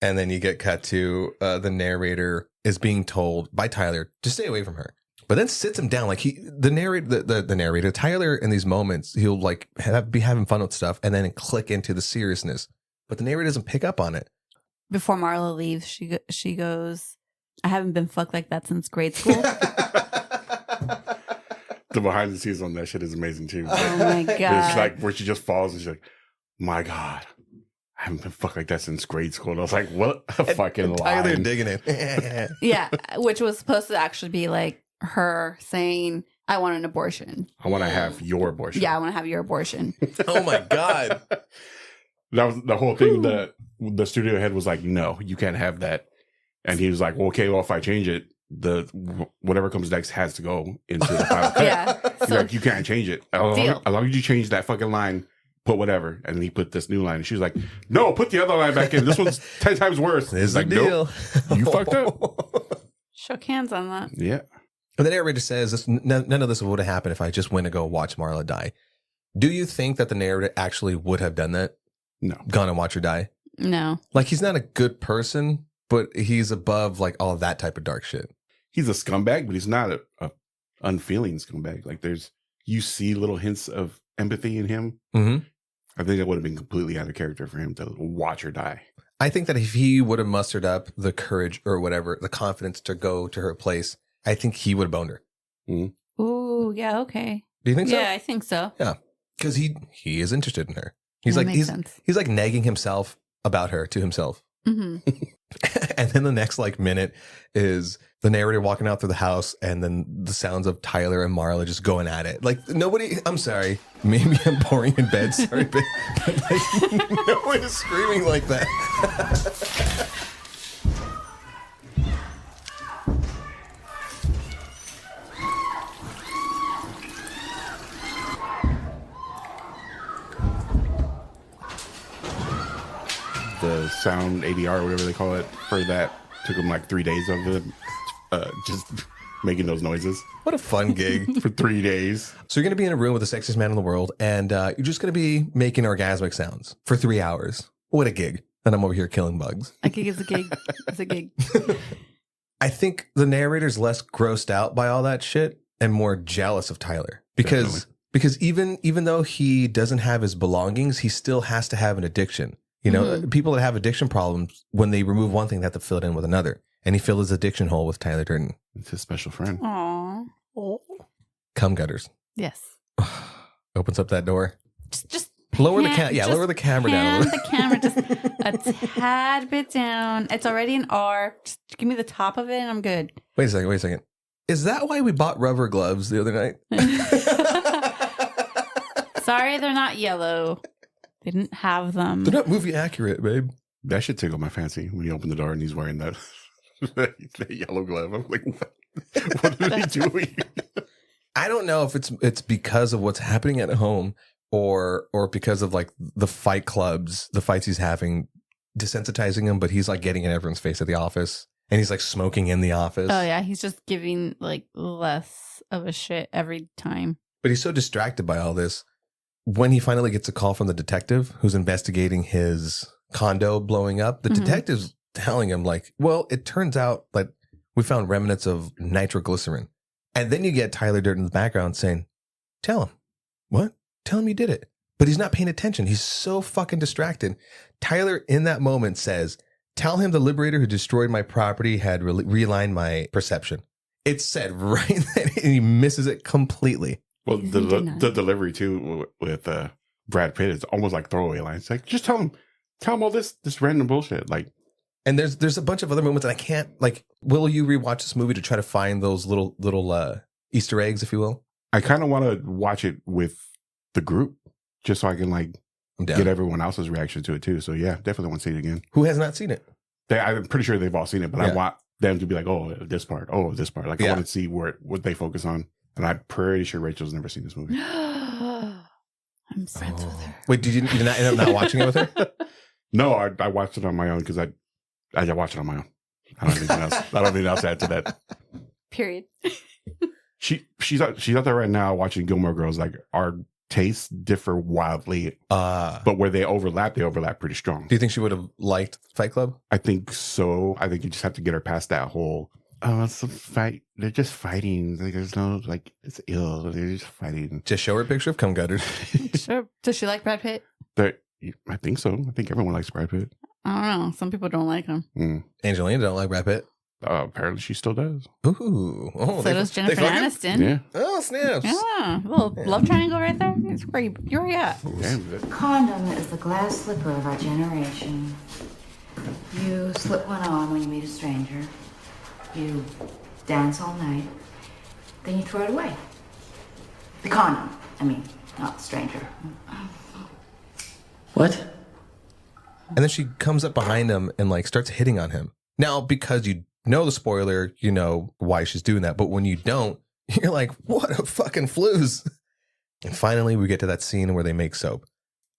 and then you get cut to the narrator is being told by Tyler to stay away from her, but then sits him down. Like the narrator Tyler in these moments, he'll like be having fun with stuff and then click into the seriousness, but the narrator doesn't pick up on it. Before Marla leaves, she goes, "I haven't been fucked like that since grade school." The behind the scenes on that shit is amazing too. Oh my god! It's like where she just falls and she's like, "My god, I haven't been fucked like that since grade school." And I was like, "What a fucking lie!" Tyler digging it. Yeah, which was supposed to actually be like her saying, I want an abortion. I want to have your abortion. Yeah, I want to have your abortion. Oh my God. That was the whole thing. The studio head was like, no, you can't have that. And he was like, well, okay, well, if I change it, whatever comes next has to go into the final cut. Yeah. He's like, you can't change it. As long as you change that fucking line, put whatever. And then he put this new line. And she was like, no, put the other line back in. This one's 10 times worse. It's like, a deal. Nope, you fucked up. Shook hands on that. Yeah. And the narrator says, none of this would have happened if I just went to go watch Marla die. Do you think that the narrator actually would have done that? No. Gone and watch her die? No. Like, he's not a good person, but he's above, like, all of that type of dark shit. He's a scumbag, but he's not a unfeeling scumbag. Like, you see little hints of empathy in him. Mm-hmm. I think it would have been completely out of character for him to watch her die. I think that if he would have mustered up the courage or whatever, the confidence to go to her place, I think he would have boned her. Mm-hmm. Ooh, yeah, okay. Do you think so? Yeah, I think so. Yeah. Because he is interested in her. He's That like, makes sense. he's like nagging himself about her to himself. Mm-hmm. And then the next like minute is the narrator walking out through the house and then the sounds of Tyler and Marla just going at it. Like nobody, I'm sorry, maybe I'm boring in bed, sorry, but like, no one is screaming like that. The sound ADR, whatever they call it, for that took him like 3 days of it, just making those noises. What a fun gig. For 3 days. So you're going to be in a room with the sexiest man in the world and you're just going to be making orgasmic sounds for 3 hours. What a gig. And I'm over here killing bugs. A gig is a gig. It's a gig. I think the narrator's less grossed out by all that shit and more jealous of Tyler because even though he doesn't have his belongings, he still has to have an addiction. You know, people that have addiction problems, when they remove one thing, they have to fill it in with another. And he filled his addiction hole with Tyler Durden. It's his special friend. Aww. Cum gutters. Yes. Opens up that door. Just lower the camera. Yeah, lower the camera down a little. The camera just a tad bit down. It's already an R. Just give me the top of it and I'm good. Wait a second. Is that why we bought rubber gloves the other night? Sorry, they're not yellow. They didn't have them. They're not movie accurate, babe. That should tickle my fancy when you open the door and he's wearing that, that yellow glove. I'm like, what are they doing? I don't know if it's because of what's happening at home or because of like the fight clubs, the fights he's having, desensitizing him, but he's like getting in everyone's face at the office and he's like smoking in the office. Oh yeah, he's just giving like less of a shit every time. But he's so distracted by all this. When he finally gets a call from the detective who's investigating his condo blowing up, the detective's telling him like, well, it turns out like we found remnants of nitroglycerin. And then you get Tyler Durden in the background saying, tell him. What? Tell him you did it. But he's not paying attention. He's so fucking distracted. Tyler in that moment says, tell him the liberator who destroyed my property had realigned my perception. It's said right then and he misses it completely. Well, the delivery too with Brad Pitt is almost like throwaway lines. It's like, just tell him all this random bullshit. Like, and there's a bunch of other moments that I can't like. Will you rewatch this movie to try to find those little Easter eggs, if you will? I kind of want to watch it with the group just so I can like get everyone else's reaction to it too. So yeah, definitely want to see it again. Who has not seen it? I'm pretty sure they've all seen it, but I want them to be like, oh, this part. Like I want to see what they focus on. And I'm pretty sure Rachel's never seen this movie. I'm friends with her. Wait, did you not end up not watching it with her? No, I watched it on my own because I watched it on my own. I don't have anything else. I don't have anything else to add to that. Period. She's out there right now watching Gilmore Girls. Like our tastes differ wildly, but where they overlap pretty strong. Do you think she would have liked Fight Club? I think so. I think you just have to get her past that whole. Oh, it's a fight. They're just fighting. Like, there's no, like, it's ill. They're just fighting. Just show her a picture of cum gutters. Sure. Does she like Brad Pitt? I think so. I think everyone likes Brad Pitt. I don't know. Some people don't like him. Angelina don't like Brad Pitt. Apparently she still does. Ooh. Oh, so does Jennifer Aniston. Yeah. Oh, snaps. Yeah. A little love triangle right there. It's where you're at. Condom is the glass slipper of our generation. You slip one on when you meet a stranger. You dance all night. Then you throw it away. The condom. I mean, not the stranger. What? And then she comes up behind him and like starts hitting on him. Now, because you know the spoiler, you know why she's doing that. But when you don't, you're like, what a fucking flues. And finally, we get to that scene where they make soap.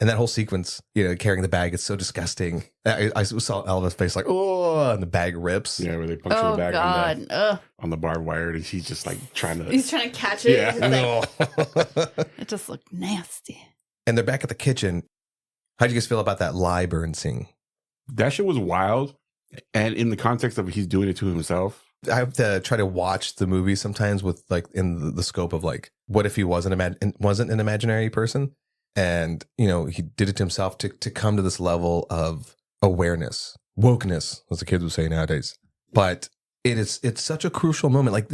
And that whole sequence, you know, carrying the bag, it's so disgusting. I saw Elva's face like, oh, and the bag rips. Yeah, where they puncture the bag on the barbed wire, and she's just like trying to... He's trying to catch it. Yeah. Like, it just looked nasty. And they're back at the kitchen. How'd you guys feel about that lye burn scene? That shit was wild. And in the context of he's doing it to himself. I have to try to watch the movie sometimes with like in the scope of like, what if he wasn't an imaginary person? And, you know, he did it to himself to come to this level of awareness, wokeness, as the kids would say nowadays. But it's such a crucial moment. Like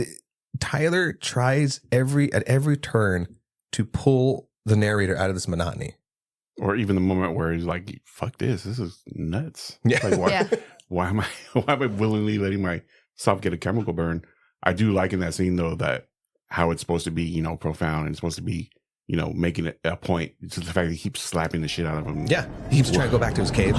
Tyler tries at every turn to pull the narrator out of this monotony. Or even the moment where he's like, fuck this is nuts. Yeah. Like, why am I willingly letting myself get a chemical burn? I do like in that scene though, that how it's supposed to be, you know, profound and it's supposed to be, you know, making it a point. It's just the fact that he keeps slapping the shit out of him. Yeah. He keeps trying to go back to his cave.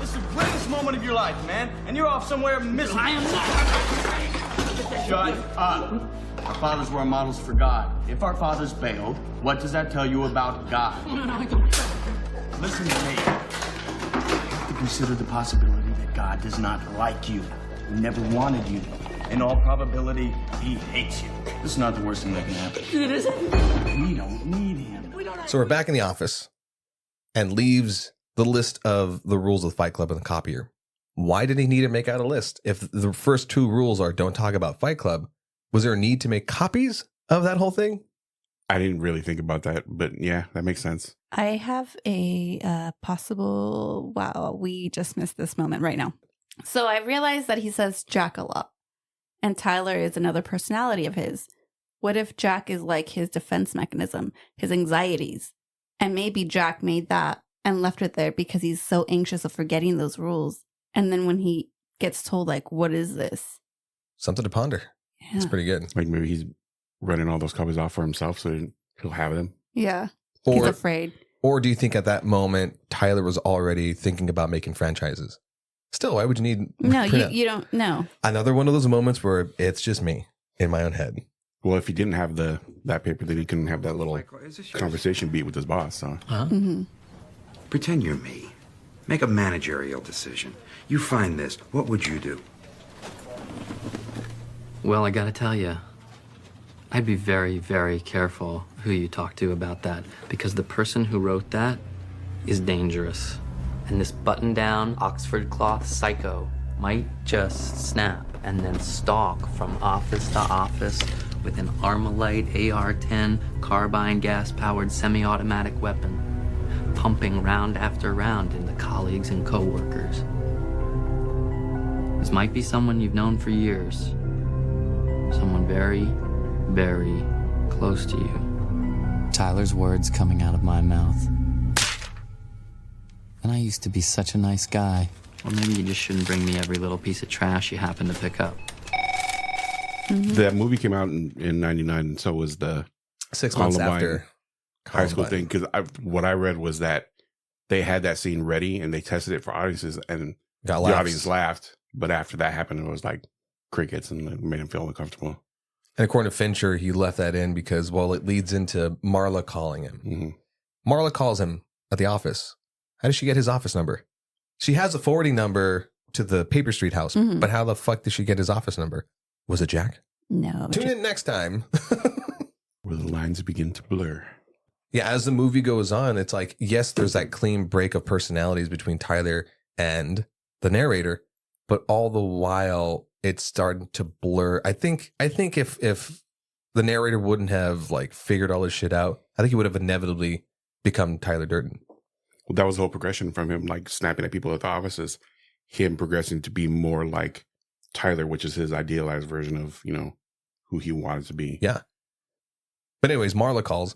It's the greatest moment of your life, man. And you're off somewhere missing. I am not. Shut up. Our fathers were models for God. If our fathers failed, what does that tell you about God? Listen to me. You have to consider the possibility that God does not like you. He never wanted you. In all probability, he hates you. This is not the worst thing that can happen. It isn't. We don't need him. So we're back in the office and leaves the list of the rules of the Fight Club in the copier. Why did he need to make out a list? If the first two rules are don't talk about Fight Club, was there a need to make copies of that whole thing? I didn't really think about that, but yeah, that makes sense. I have a possible, wow, we just missed this moment right now. So I realized that he says Jack a lot. And Tyler is another personality of his. What if Jack is like his defense mechanism, his anxieties? And maybe Jack made that and left it there because he's so anxious of forgetting those rules. And then when he gets told, like, what is this? Something to ponder. Yeah. It's pretty good. Like maybe he's running all those copies off for himself so he'll have them. Yeah. He's afraid. Or do you think at that moment, Tyler was already thinking about making franchises? Still, why would you need... No, you don't know. Another one of those moments where it's just me in my own head. Well, if he didn't have that paper, then he couldn't have that little conversation beat with his boss. So. Huh? Mm-hmm. Pretend you're me. Make a managerial decision. You find this. What would you do? Well, I gotta tell you, I'd be very, very careful who you talk to about that, because the person who wrote that is dangerous. And this button-down Oxford cloth psycho might just snap and then stalk from office to office with an Armalite AR-10 carbine gas-powered semi-automatic weapon, pumping round after round into colleagues and co-workers. This might be someone you've known for years. Someone very, very close to you. Tyler's words coming out of my mouth. And I used to be such a nice guy. Well, maybe you just shouldn't bring me every little piece of trash you happen to pick up. Mm-hmm. That movie came out in 99, and so was the 6 months after high school thing. Because what I read was that they had that scene ready, and they tested it for audiences, and the audience laughed. But after that happened, it was like crickets, and it made him feel uncomfortable. And according to Fincher, he left that in because, well, it leads into Marla calling him. Mm-hmm. Marla calls him at the office. How does she get his office number? She has a forwarding number to the Paper Street house, but how the fuck did she get his office number? Was it Jack? No. Tune in next time. Where the lines begin to blur. Yeah, as the movie goes on, it's like, yes, there's that clean break of personalities between Tyler and the narrator, but all the while it's starting to blur. I think if the narrator wouldn't have like figured all this shit out, I think he would have inevitably become Tyler Durden. Well, that was the whole progression from him like snapping at people at the offices, him progressing to be more like Tyler, which is his idealized version of, you know, who he wanted to be. Yeah. But anyways, Marla calls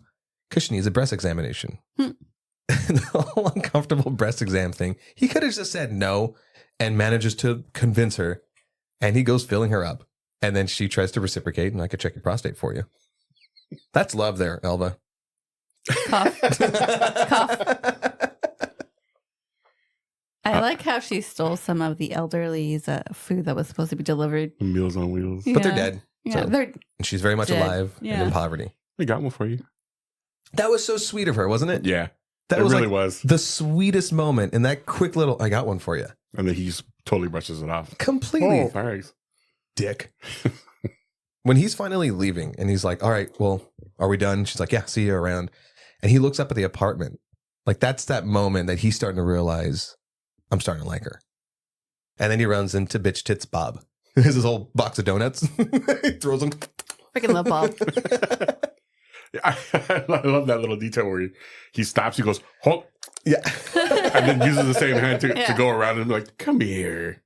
because she needs a breast examination. The whole uncomfortable breast exam thing. He could have just said no and manages to convince her. And he goes filling her up. And then she tries to reciprocate, and I could check your prostate for you. That's love there, Elva. Cough. Cough. I like how she stole some of the elderly's food that was supposed to be delivered. Meals on Wheels. But they're dead. Yeah, so. they're And she's very much dead. alive and in poverty. We got one for you. That was so sweet of her, wasn't it? Yeah. That it was really like was. the sweetest moment in that quick little, I got one for you. And then he just totally brushes it off. Completely. Oh, thanks. Dick. When he's finally leaving and he's like, all right, well, are we done? She's like, yeah, see you around. And he looks up at the apartment. Like, that's that moment that he's starting to realize I'm starting to like her. And then he runs into bitch tits Bob. He has his whole box of donuts. He throws them. freaking love Bob. I love that little detail where he stops, he goes, "Halt." Yeah. And then uses the same hand to go around and be like, "Come here."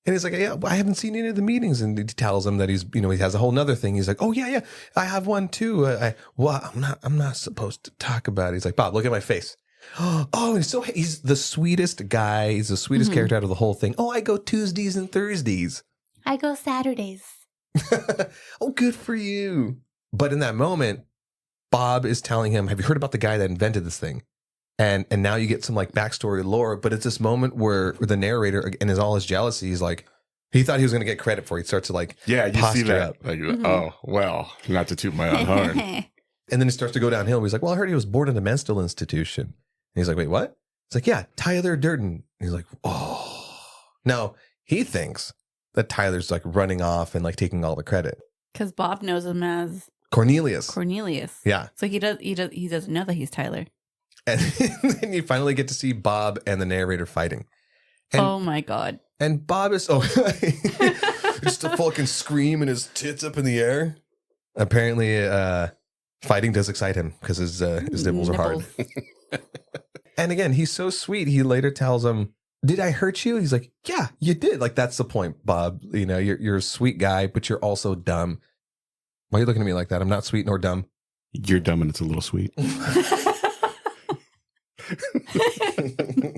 And he's like, yeah, I haven't seen any of the meetings. And he tells him that he has a whole nother thing. He's like, oh yeah, I have one too. I'm not supposed to talk about it. He's like, Bob, look at my face. Oh, he's the sweetest guy. He's the sweetest character out of the whole thing. Oh, I go Tuesdays and Thursdays. I go Saturdays. Oh, good for you. But in that moment, Bob is telling him, have you heard about the guy that invented this thing? And now you get some like backstory lore, but it's this moment where the narrator and all his jealousy, he's like, he thought he was going to get credit for it. He starts to like, you see that. up. Like, oh, well, not to toot my own horn. And then it starts to go downhill. He's like, well, I heard he was born in a mental institution. And he's like, wait, what? It's like, yeah, Tyler Durden. And he's like, oh. Now he thinks that Tyler's like running off and like taking all the credit. Because Bob knows him as Cornelius. Yeah. So he doesn't know that he's Tyler. And then you finally get to see Bob and the narrator fighting. And, oh my God. And Bob is just a fucking scream and his tits up in the air. Apparently, fighting does excite him because his nipples are hard. And again, he's so sweet. He later tells him, did I hurt you? He's like, yeah, you did. Like, that's the point, Bob. You know, you're a sweet guy, but you're also dumb. Why are you looking at me like that? I'm not sweet nor dumb. You're dumb and it's a little sweet.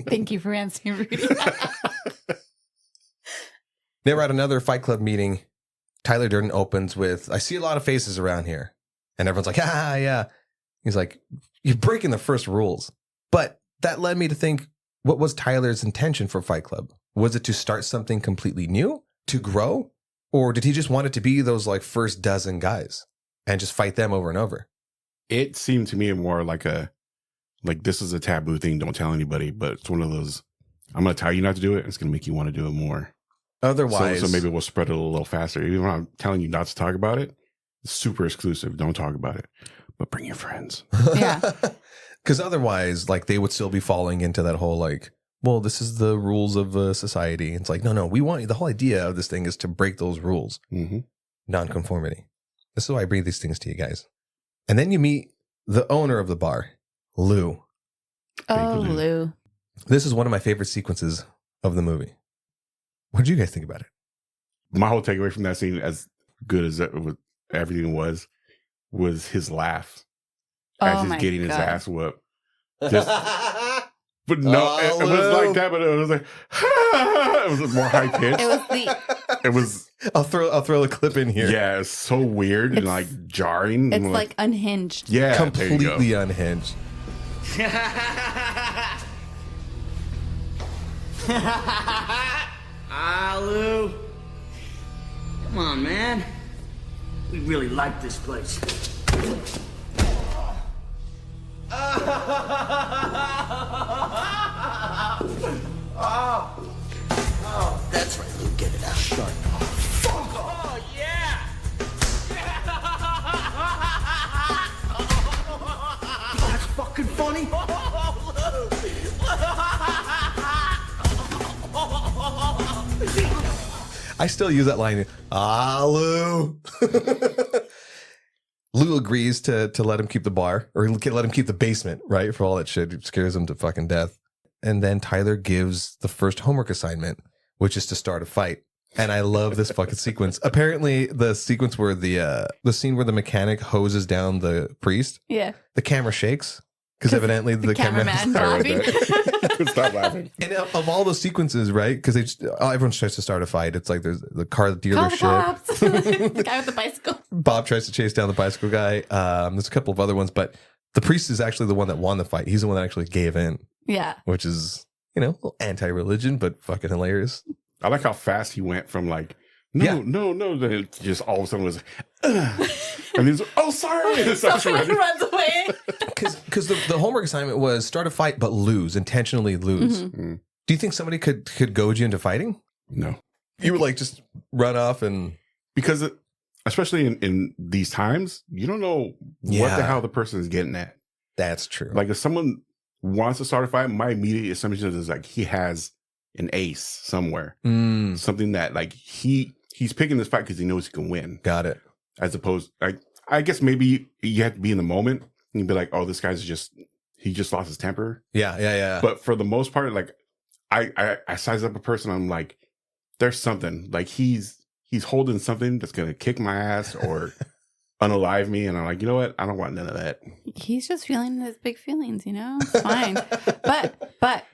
Thank you for answering, Rudy. They were at another Fight Club meeting. Tyler Durden opens with, I see a lot of faces around here. And everyone's like, yeah. He's like, you're breaking the first rules. But that led me to think, what was Tyler's intention for Fight Club? Was it to start something completely new, to grow? Or did he just want it to be those like first dozen guys and just fight them over and over? It seemed to me more like this is a taboo thing. Don't tell anybody. But it's one of those, I'm going to tell you not to do it. It's going to make you want to do it more. Otherwise. So maybe we'll spread it a little faster. Even when I'm telling you not to talk about it, it's super exclusive. Don't talk about it. But bring your friends. Yeah. Because otherwise, like, they would still be falling into that whole, like, well, this is the rules of society. It's like, no, we want, the whole idea of this thing is to break those rules. Mm-hmm. Nonconformity. This is why I bring these things to you guys. And then you meet the owner of the bar, Lou. Oh, Lou. This is one of my favorite sequences of the movie. What did you guys think about it? My whole takeaway from that scene, as good as everything was his laugh as he's getting his ass whooped. But no, it was like that, but it was like, it was more high pitched. It was. I'll throw a clip in here. Yeah, it's so weird and like jarring. It's like unhinged. Yeah, completely unhinged. Lou. Come on, man. We really like this place. That's right, Lou. Get it out. Shut up. Fuck off. Oh, yeah. That's fucking funny. I still use that line. Lou. Lou agrees to let him keep the bar, or let him keep the basement, right? For all that shit. It scares him to fucking death. And then Tyler gives the first homework assignment, which is to start a fight. And I love this fucking sequence. Apparently, the sequence where the scene where the mechanic hoses down the priest. Yeah. The camera shakes because evidently the cameraman laughing. couldn't stop laughing. And of all those sequences, right? Because everyone tries to start a fight. It's like there's the car dealership. Call the cops. The guy with the bicycle. Bob tries to chase down the bicycle guy. There's a couple of other ones, but the priest is actually the one that won the fight. He's the one that actually gave in. Yeah. Which is, a little anti-religion, but fucking hilarious. I like how fast he went from like, no, then it just all of a sudden was, and he's, oh, sorry. And so he runs away. Because the homework assignment was start a fight, but intentionally lose. Mm-hmm. Do you think somebody could goad you into fighting? No. You would like just run off and... Because especially in these times, you don't know what the hell the person is getting at. That's true. Like if someone wants to start a fight, my immediate assumption is like he has an ace somewhere. Something that like he's picking this fight because he knows he can win. Got it. As opposed, like, I guess maybe you have to be in the moment and be like, oh, this guy's he just lost his temper. Yeah. But for the most part, like I size up a person, I'm like, there's something like he's holding something that's gonna kick my ass or unalive me, and I'm like, you know what? I don't want none of that. He's just feeling his big feelings, It's fine. but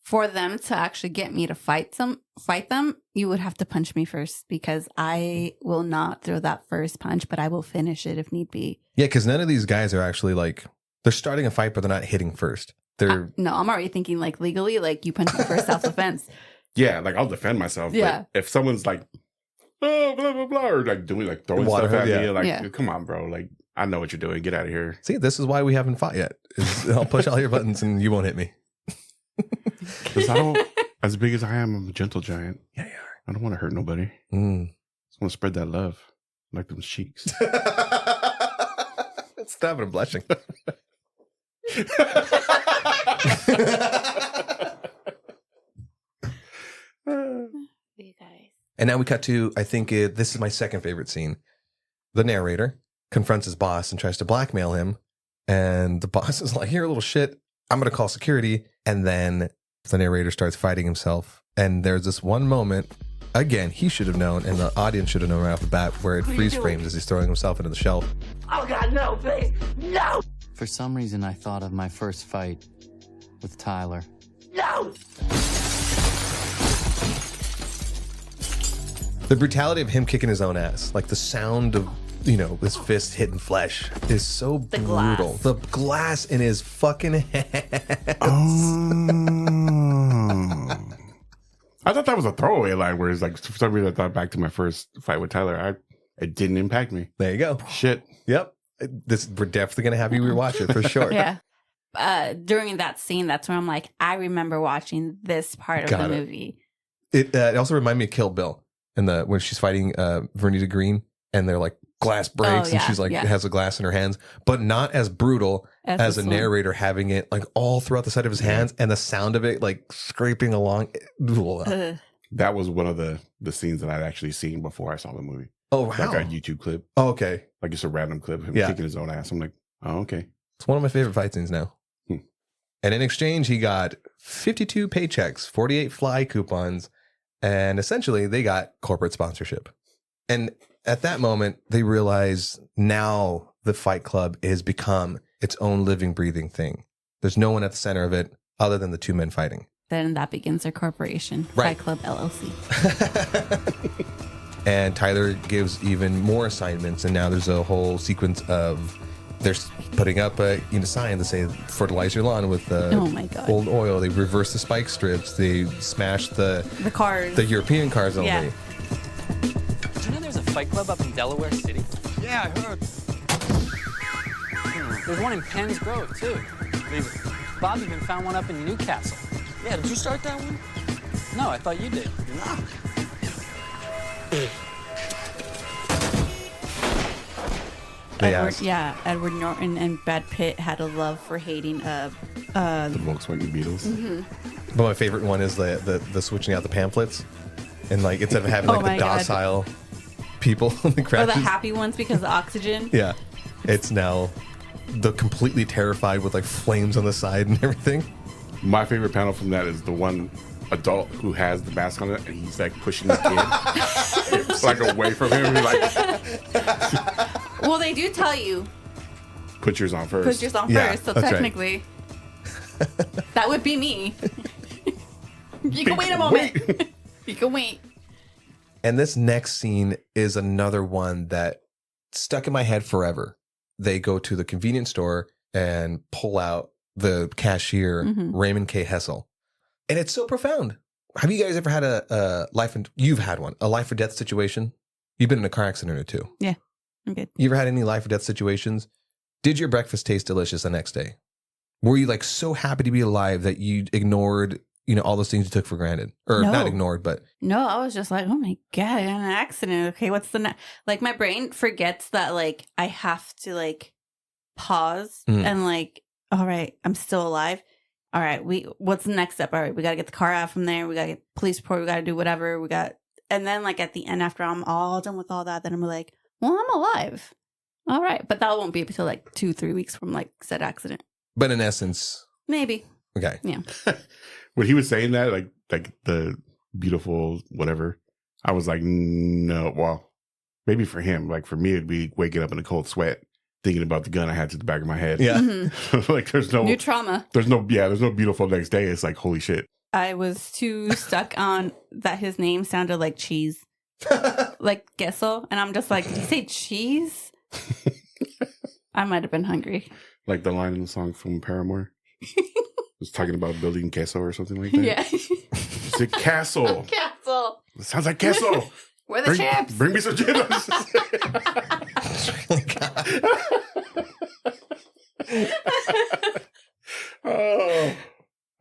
for them to actually get me to fight them, you would have to punch me first because I will not throw that first punch, but I will finish it if need be. Yeah, because none of these guys are actually like they're starting a fight, but they're not hitting first. No, I'm already thinking like legally, like you punch me for self-defense. Yeah, like I'll defend myself. Yeah. But if someone's like, oh, blah, blah, blah, or like doing like throwing stuff at me, like, come on, bro. Like, I know what you're doing. Get out of here. See, this is why we haven't fought yet. I'll push all your buttons and you won't hit me. Because as big as I am, I'm a gentle giant. Yeah, you are. I don't want to hurt nobody. I just want to spread that love. Like those cheeks. Stop it, I'm blushing. You guys. And now we cut to, I think this is my second favorite scene. The narrator confronts his boss and tries to blackmail him. And the boss is like, here, little shit, I'm going to call security. And then the narrator starts fighting himself. And there's this one moment, again, he should have known, and the audience should have known right off the bat, where it freeze frames as he's throwing himself into the shelf. Oh, God, no, please, no! For some reason, I thought of my first fight with Tyler. No! The brutality of him kicking his own ass, like the sound of, his fist hitting flesh is so brutal. The glass in his fucking hands. I thought that was a throwaway line where it's like, for some reason I thought back to my first fight with Tyler. It didn't impact me. There you go. Shit. Yep. We're definitely going to have you rewatch it for sure. Yeah. During that scene, that's when I'm like, I remember watching this part of the movie. It also reminded me of Kill Bill. When she's fighting Vernita Green, and they're like glass breaks, and she's like has a glass in her hands, but not as brutal as a narrator having it like all throughout the side of his hands, and the sound of it like scraping along. That was one of the scenes that I'd actually seen before I saw the movie. Oh, wow. Like a YouTube clip. Oh, okay. Like it's a random clip of him kicking his own ass. I'm like, oh, okay. It's one of my favorite fight scenes now. And in exchange, he got 52 paychecks, 48 fly coupons. And essentially, they got corporate sponsorship. And at that moment, they realize now the Fight Club has become its own living, breathing thing. There's no one at the center of it other than the two men fighting. Then that begins their corporation, right. Fight Club LLC. And Tyler gives even more assignments. And now there's a whole sequence of they're putting up a sign to say fertilize your lawn with old oil. They reverse the spike strips. They smash the cars, the European cars only. Yeah. Did you know there's a fight club up in Delaware City? Yeah, I heard. There's one in Penn's Grove too. Bob even found one up in Newcastle. Yeah, did you start that one? No, I thought you did. No. Edward Norton and Brad Pitt had a love for hating the Volkswagen Beetles. Mm-hmm. But my favorite one is the switching out the pamphlets, and like instead of having like the docile people in the crashes, the happy ones because of oxygen. Yeah, it's now the completely terrified with like flames on the side and everything. My favorite panel from that is the one adult who has the mask on it, and he's like pushing the kid like away from him. Well, they do tell you put yours on first. Put yours on first. So technically, That would be me. You can wait a moment. You can wait. And this next scene is another one that stuck in my head forever. They go to the convenience store and pull out the cashier, Raymond K. Hessel. And it's so profound. Have you guys ever had a you've had one, a life or death situation? You've been in a car accident or two. Yeah, I'm good. You ever had any life or death situations? Did your breakfast taste delicious the next day? Were you like so happy to be alive that you ignored, all those things you took for granted? Or not ignored, but... No, I was just like, oh my God, I got in an accident. Okay, what's the like, my brain forgets that, like, I have to, like, pause and, like, all right, I'm still alive. All right, what's the next step? All right, we got to get the car out from there. We got to get police report. We got to do whatever. And then, like, at the end, after I'm all done with all that, then I'm like, well, I'm alive. All right. But that won't be until, like, 2-3 weeks from, like, said accident. But in essence... Maybe. Okay. Yeah. When he was saying that, like the beautiful whatever, I was like, no, well, maybe for him. Like, for me, it'd be waking up in a cold sweat, thinking about the gun I had to the back of my head. Yeah. Like, there's no... New trauma. There's no beautiful next day. It's like, holy shit. I was too stuck on that his name sounded like cheese. Like Gessel. And I'm just like, did he say cheese? I might have been hungry. Like the line in the song from Paramore. Was talking about building queso or something like that. Yeah. It's a castle. Castle. It sounds like queso. Where the chips? Bring me some chips. Oh,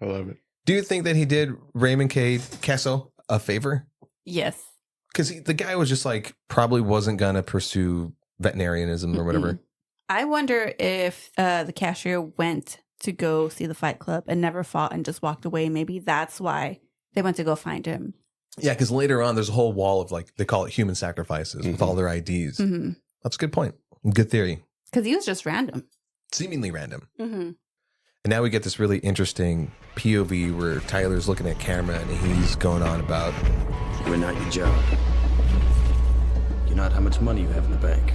I love it. Do you think that he did Raymond K. Castle a favor? Yes. Because the guy was just like, probably wasn't going to pursue veterinarianism or whatever. I wonder if the cashier went to go see the Fight Club and never fought and just walked away. Maybe that's why they went to go find him. Yeah, because later on, there's a whole wall of, like, they call it human sacrifices with all their IDs. That's a good point. Good theory. Because he was just random. Seemingly random. And now we get this really interesting POV where Tyler's looking at camera and he's going on about... You're not your job. You're not how much money you have in the bank.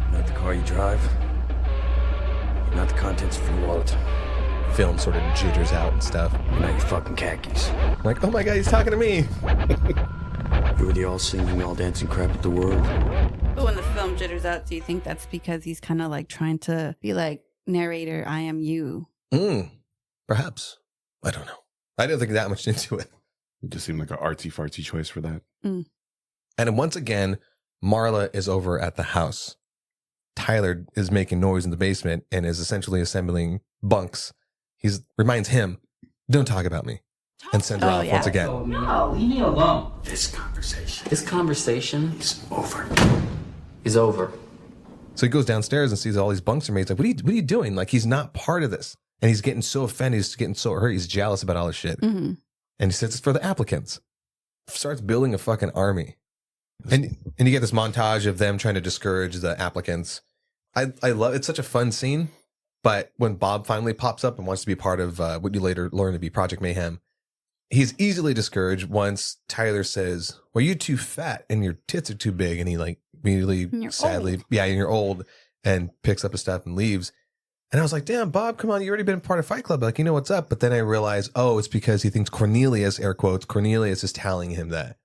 You're not the car you drive. You're not the contents of your wallet. Film sort of jitters out and stuff. You're not your fucking khakis. I'm like, oh my God, he's talking to me. You're the all singing, all dancing crap at the world. But when the film jitters out, do you think that's because he's kind of like trying to be like, narrator, I am you? Perhaps. I don't know. I didn't think that much into it. It just seemed like an artsy-fartsy choice for that. And once again, Marla is over at the house. Tyler is making noise in the basement and is essentially assembling bunks. He reminds him, don't talk about me. And sends her off once again. Oh, no, leave me alone. This conversation is over. Is over. So he goes downstairs and sees all these bunks are made. He's like, what are you doing? Like, he's not part of this. And he's getting so offended. He's getting so hurt. He's jealous about all this shit. And he says it's for the applicants. Starts building a fucking army. And you get this montage of them trying to discourage the applicants. I love it's such a fun scene. But when Bob finally pops up and wants to be part of what you later learn to be Project Mayhem, he's easily discouraged once Tyler says, well, you're too fat and your tits are too big. And he like immediately, sadly, and you're old, and picks up his stuff and leaves. And I was like, damn, Bob, come on. You already been part of Fight Club. Like, you know what's up. But then I realized, oh, it's because he thinks Cornelius, air quotes, Cornelius is telling him that.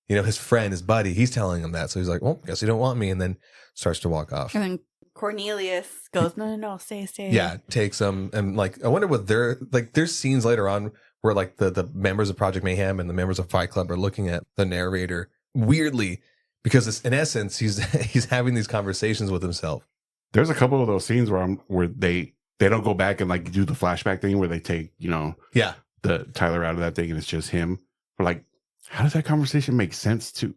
His friend, his buddy, he's telling him that. So he's like, well, guess you don't want me. And then starts to walk off. And then Cornelius goes, no, stay. Yeah, takes them. And like, I wonder what there's scenes later on where like the members of Project Mayhem and the members of Fight Club are looking at the narrator weirdly, because it's, in essence, he's having these conversations with himself. There's a couple of those scenes where they don't go back and like do the flashback thing where they take, the Tyler out of that thing and it's just him. We're like, how does that conversation make sense to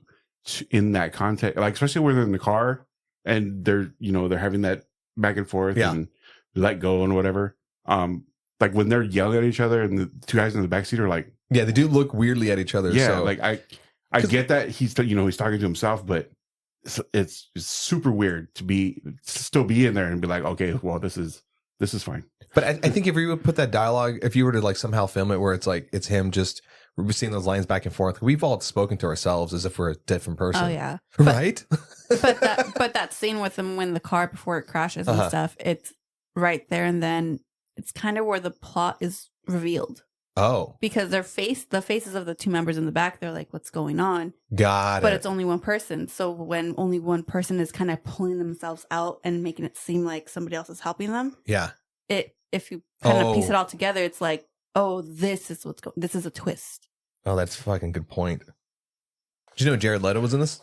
in that context? Like, especially when they're in the car and they're having that back and forth and let go and whatever. Like when they're yelling at each other and the two guys in the backseat are like, yeah, they do look weirdly at each other. Yeah. So. Like I get that he's talking to himself, but it's super weird to still be in there and be like, okay, well, this is fine. But I think if you would put that dialogue, if you were to like somehow film it where it's like, it's him just, we're seeing those lines back and forth. We've all spoken to ourselves as if we're a different person. Oh yeah. Right? but that scene with him when the car before it crashes and stuff, it's right there. And then it's kind of where the plot is revealed. Oh. Because the faces of the two members in the back, they're like, what's going on? Got it. But it's only one person. So when only one person is kind of pulling themselves out and making it seem like somebody else is helping them. Yeah. If you kind of piece it all together, it's like, oh, this is this is a twist. Oh, that's a fucking good point. Did you know Jared Leto was in this?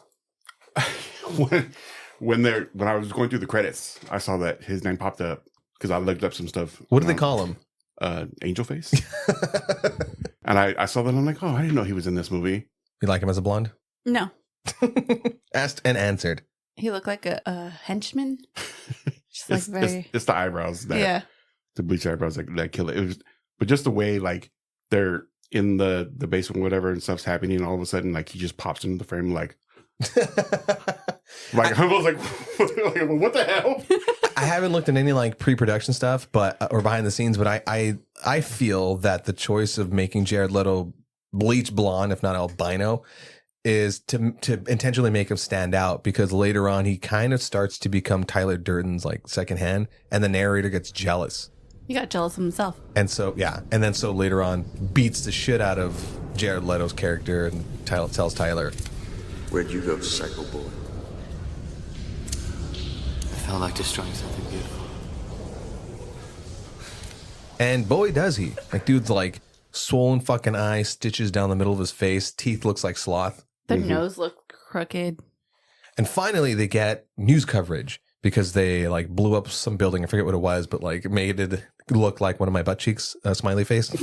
When I was going through the credits, I saw that his name popped up because I looked up some stuff. What do they call him? Angel Face. And I saw that and I'm like, oh, I didn't know he was in this movie. You like him as a blonde? No. Asked and answered. He looked like a henchman. It's the eyebrows. The bleach eyebrows that kill it. It was, but just the way like they're in the basement, whatever, and stuff's happening, and all of a sudden, like he just pops into the frame, like I was like, what the hell? I haven't looked at any like pre-production stuff, or behind the scenes, but I feel that the choice of making Jared Leto bleach blonde, if not albino, is to intentionally make him stand out, because later on he kind of starts to become Tyler Durden's like second hand, and the narrator gets jealous. He got jealous of himself. And so, yeah. And then so later on beats the shit out of Jared Leto's character and tells Tyler, "Where'd you go, psycho boy?" I felt like destroying something beautiful. And boy, does he. Like, dude's like swollen fucking eye, stitches down the middle of his face, teeth looks like sloth. The nose looked crooked. And finally they get news coverage because they like blew up some building. I forget what it was, but like made it look like one of my butt cheeks, smiley face.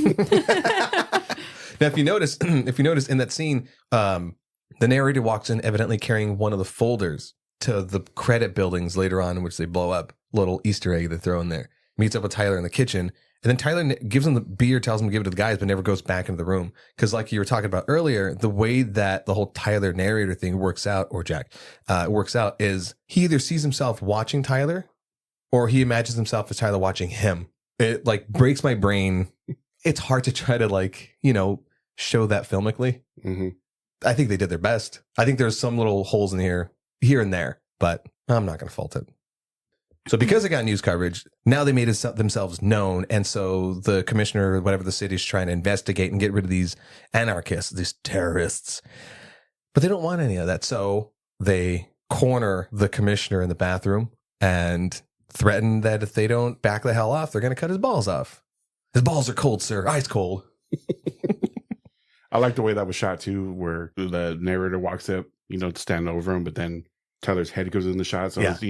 Now, if you notice in that scene, the narrator walks in evidently carrying one of the folders to the credit buildings later on, in which they blow up. Little Easter egg they throw in there. Meets up with Tyler in the kitchen. And then Tyler gives him the beer, tells him to give it to the guys, but never goes back into the room. Because like you were talking about earlier, the way that the whole Tyler narrator thing works out, or Jack, works out is he either sees himself watching Tyler or he imagines himself as Tyler watching him. It like breaks my brain. It's hard to try to like, show that filmically. Mm-hmm. I think they did their best. I think there's some little holes in here and there, but I'm not going to fault it. So because they got news coverage, now they made themselves known. And so the commissioner, whatever the city, is trying to investigate and get rid of these anarchists, these terrorists. But they don't want any of that. So they corner the commissioner in the bathroom and threaten that if they don't back the hell off, they're going to cut his balls off. His balls are cold, sir. Ice cold. I like the way that was shot too, where the narrator walks up, to stand over him, but then Tyler's head goes in the shot. So, it's,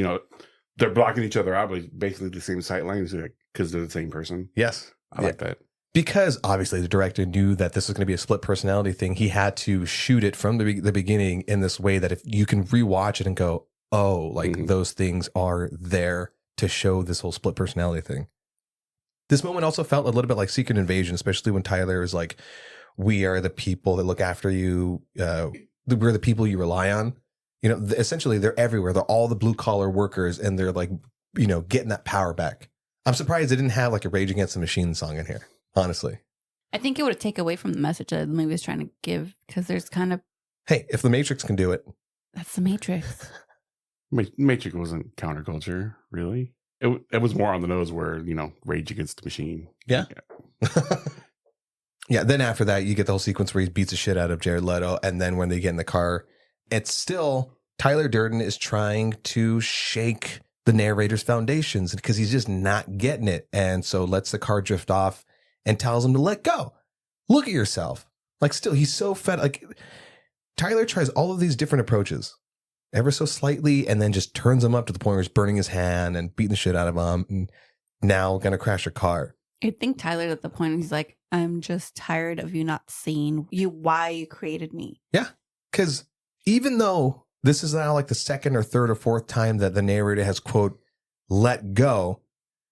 they're blocking each other out, but basically the same sight lines because they're the same person. Yes. I like that. Because obviously the director knew that this was going to be a split personality thing. He had to shoot it from the beginning in this way that if you can rewatch it and go, oh, like those things are there to show this whole split personality thing. This moment also felt a little bit like Secret Invasion, especially when Tyler is like, we are the people that look after you. We're the people you rely on. Essentially they're everywhere. They're all the blue collar workers, and they're like, getting that power back. I'm surprised they didn't have like a Rage Against the Machine song in here, honestly. I think it would take away from the message that the movie was trying to give, because there's kind of... Hey, if the Matrix can do it. That's the Matrix. Matrix wasn't counterculture, really. It was more on the nose where, Rage Against the Machine. Yeah. Yeah, then after that, you get the whole sequence where he beats the shit out of Jared Leto. And then when they get in the car, it's still Tyler Durden is trying to shake the narrator's foundations because he's just not getting it. And so lets the car drift off and tells him to let go. Look at yourself. Like, still, he's so fed. Like, Tyler tries all of these different approaches ever so slightly, and then just turns him up to the point where he's burning his hand and beating the shit out of him. And now going to crash a car. I think Tyler at the point, he's like, I'm just tired of you not seeing why you created me. Yeah. Because even though this is now like the second or third or fourth time that the narrator has, quote, let go,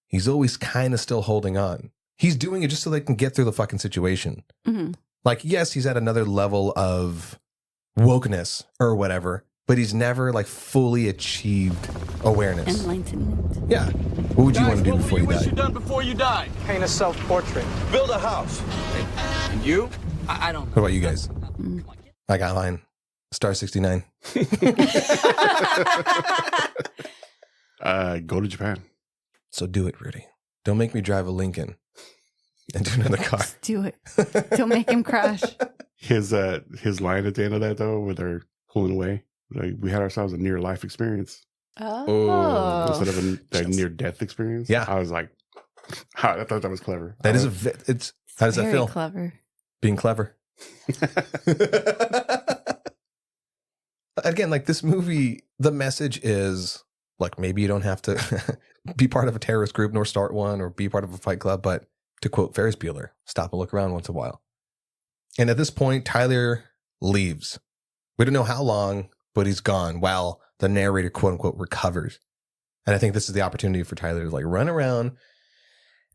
he's always kind of still holding on. He's doing it just so they can get through the fucking situation. Mm-hmm. Like, yes, he's at another level of wokeness or whatever, but he's never like fully achieved awareness. Enlightenment. Yeah. What would you want to do before you die? What you done before you die? Paint a self-portrait. Build a house. And you? I don't. What about you guys? I got mine. Star 69. Go to Japan. So do it, Rudy. don't make me drive a Lincoln into another car. Just do it. Don't make him crash. His line at the end of that though, where they're pulling away, like, we had ourselves a near life experience. Oh. Instead of a near death experience. Yeah. I was like, I thought that was clever. That is how does that feel? Clever. Being clever. Again, like this movie, the message is like, maybe you don't have to be part of a terrorist group nor start one or be part of a fight club, but to quote Ferris Bueller, stop and look around once in a while. And at this point, Tyler leaves. We don't know how long, but he's gone while the narrator, quote unquote, recovers. And I think this is the opportunity for Tyler to like run around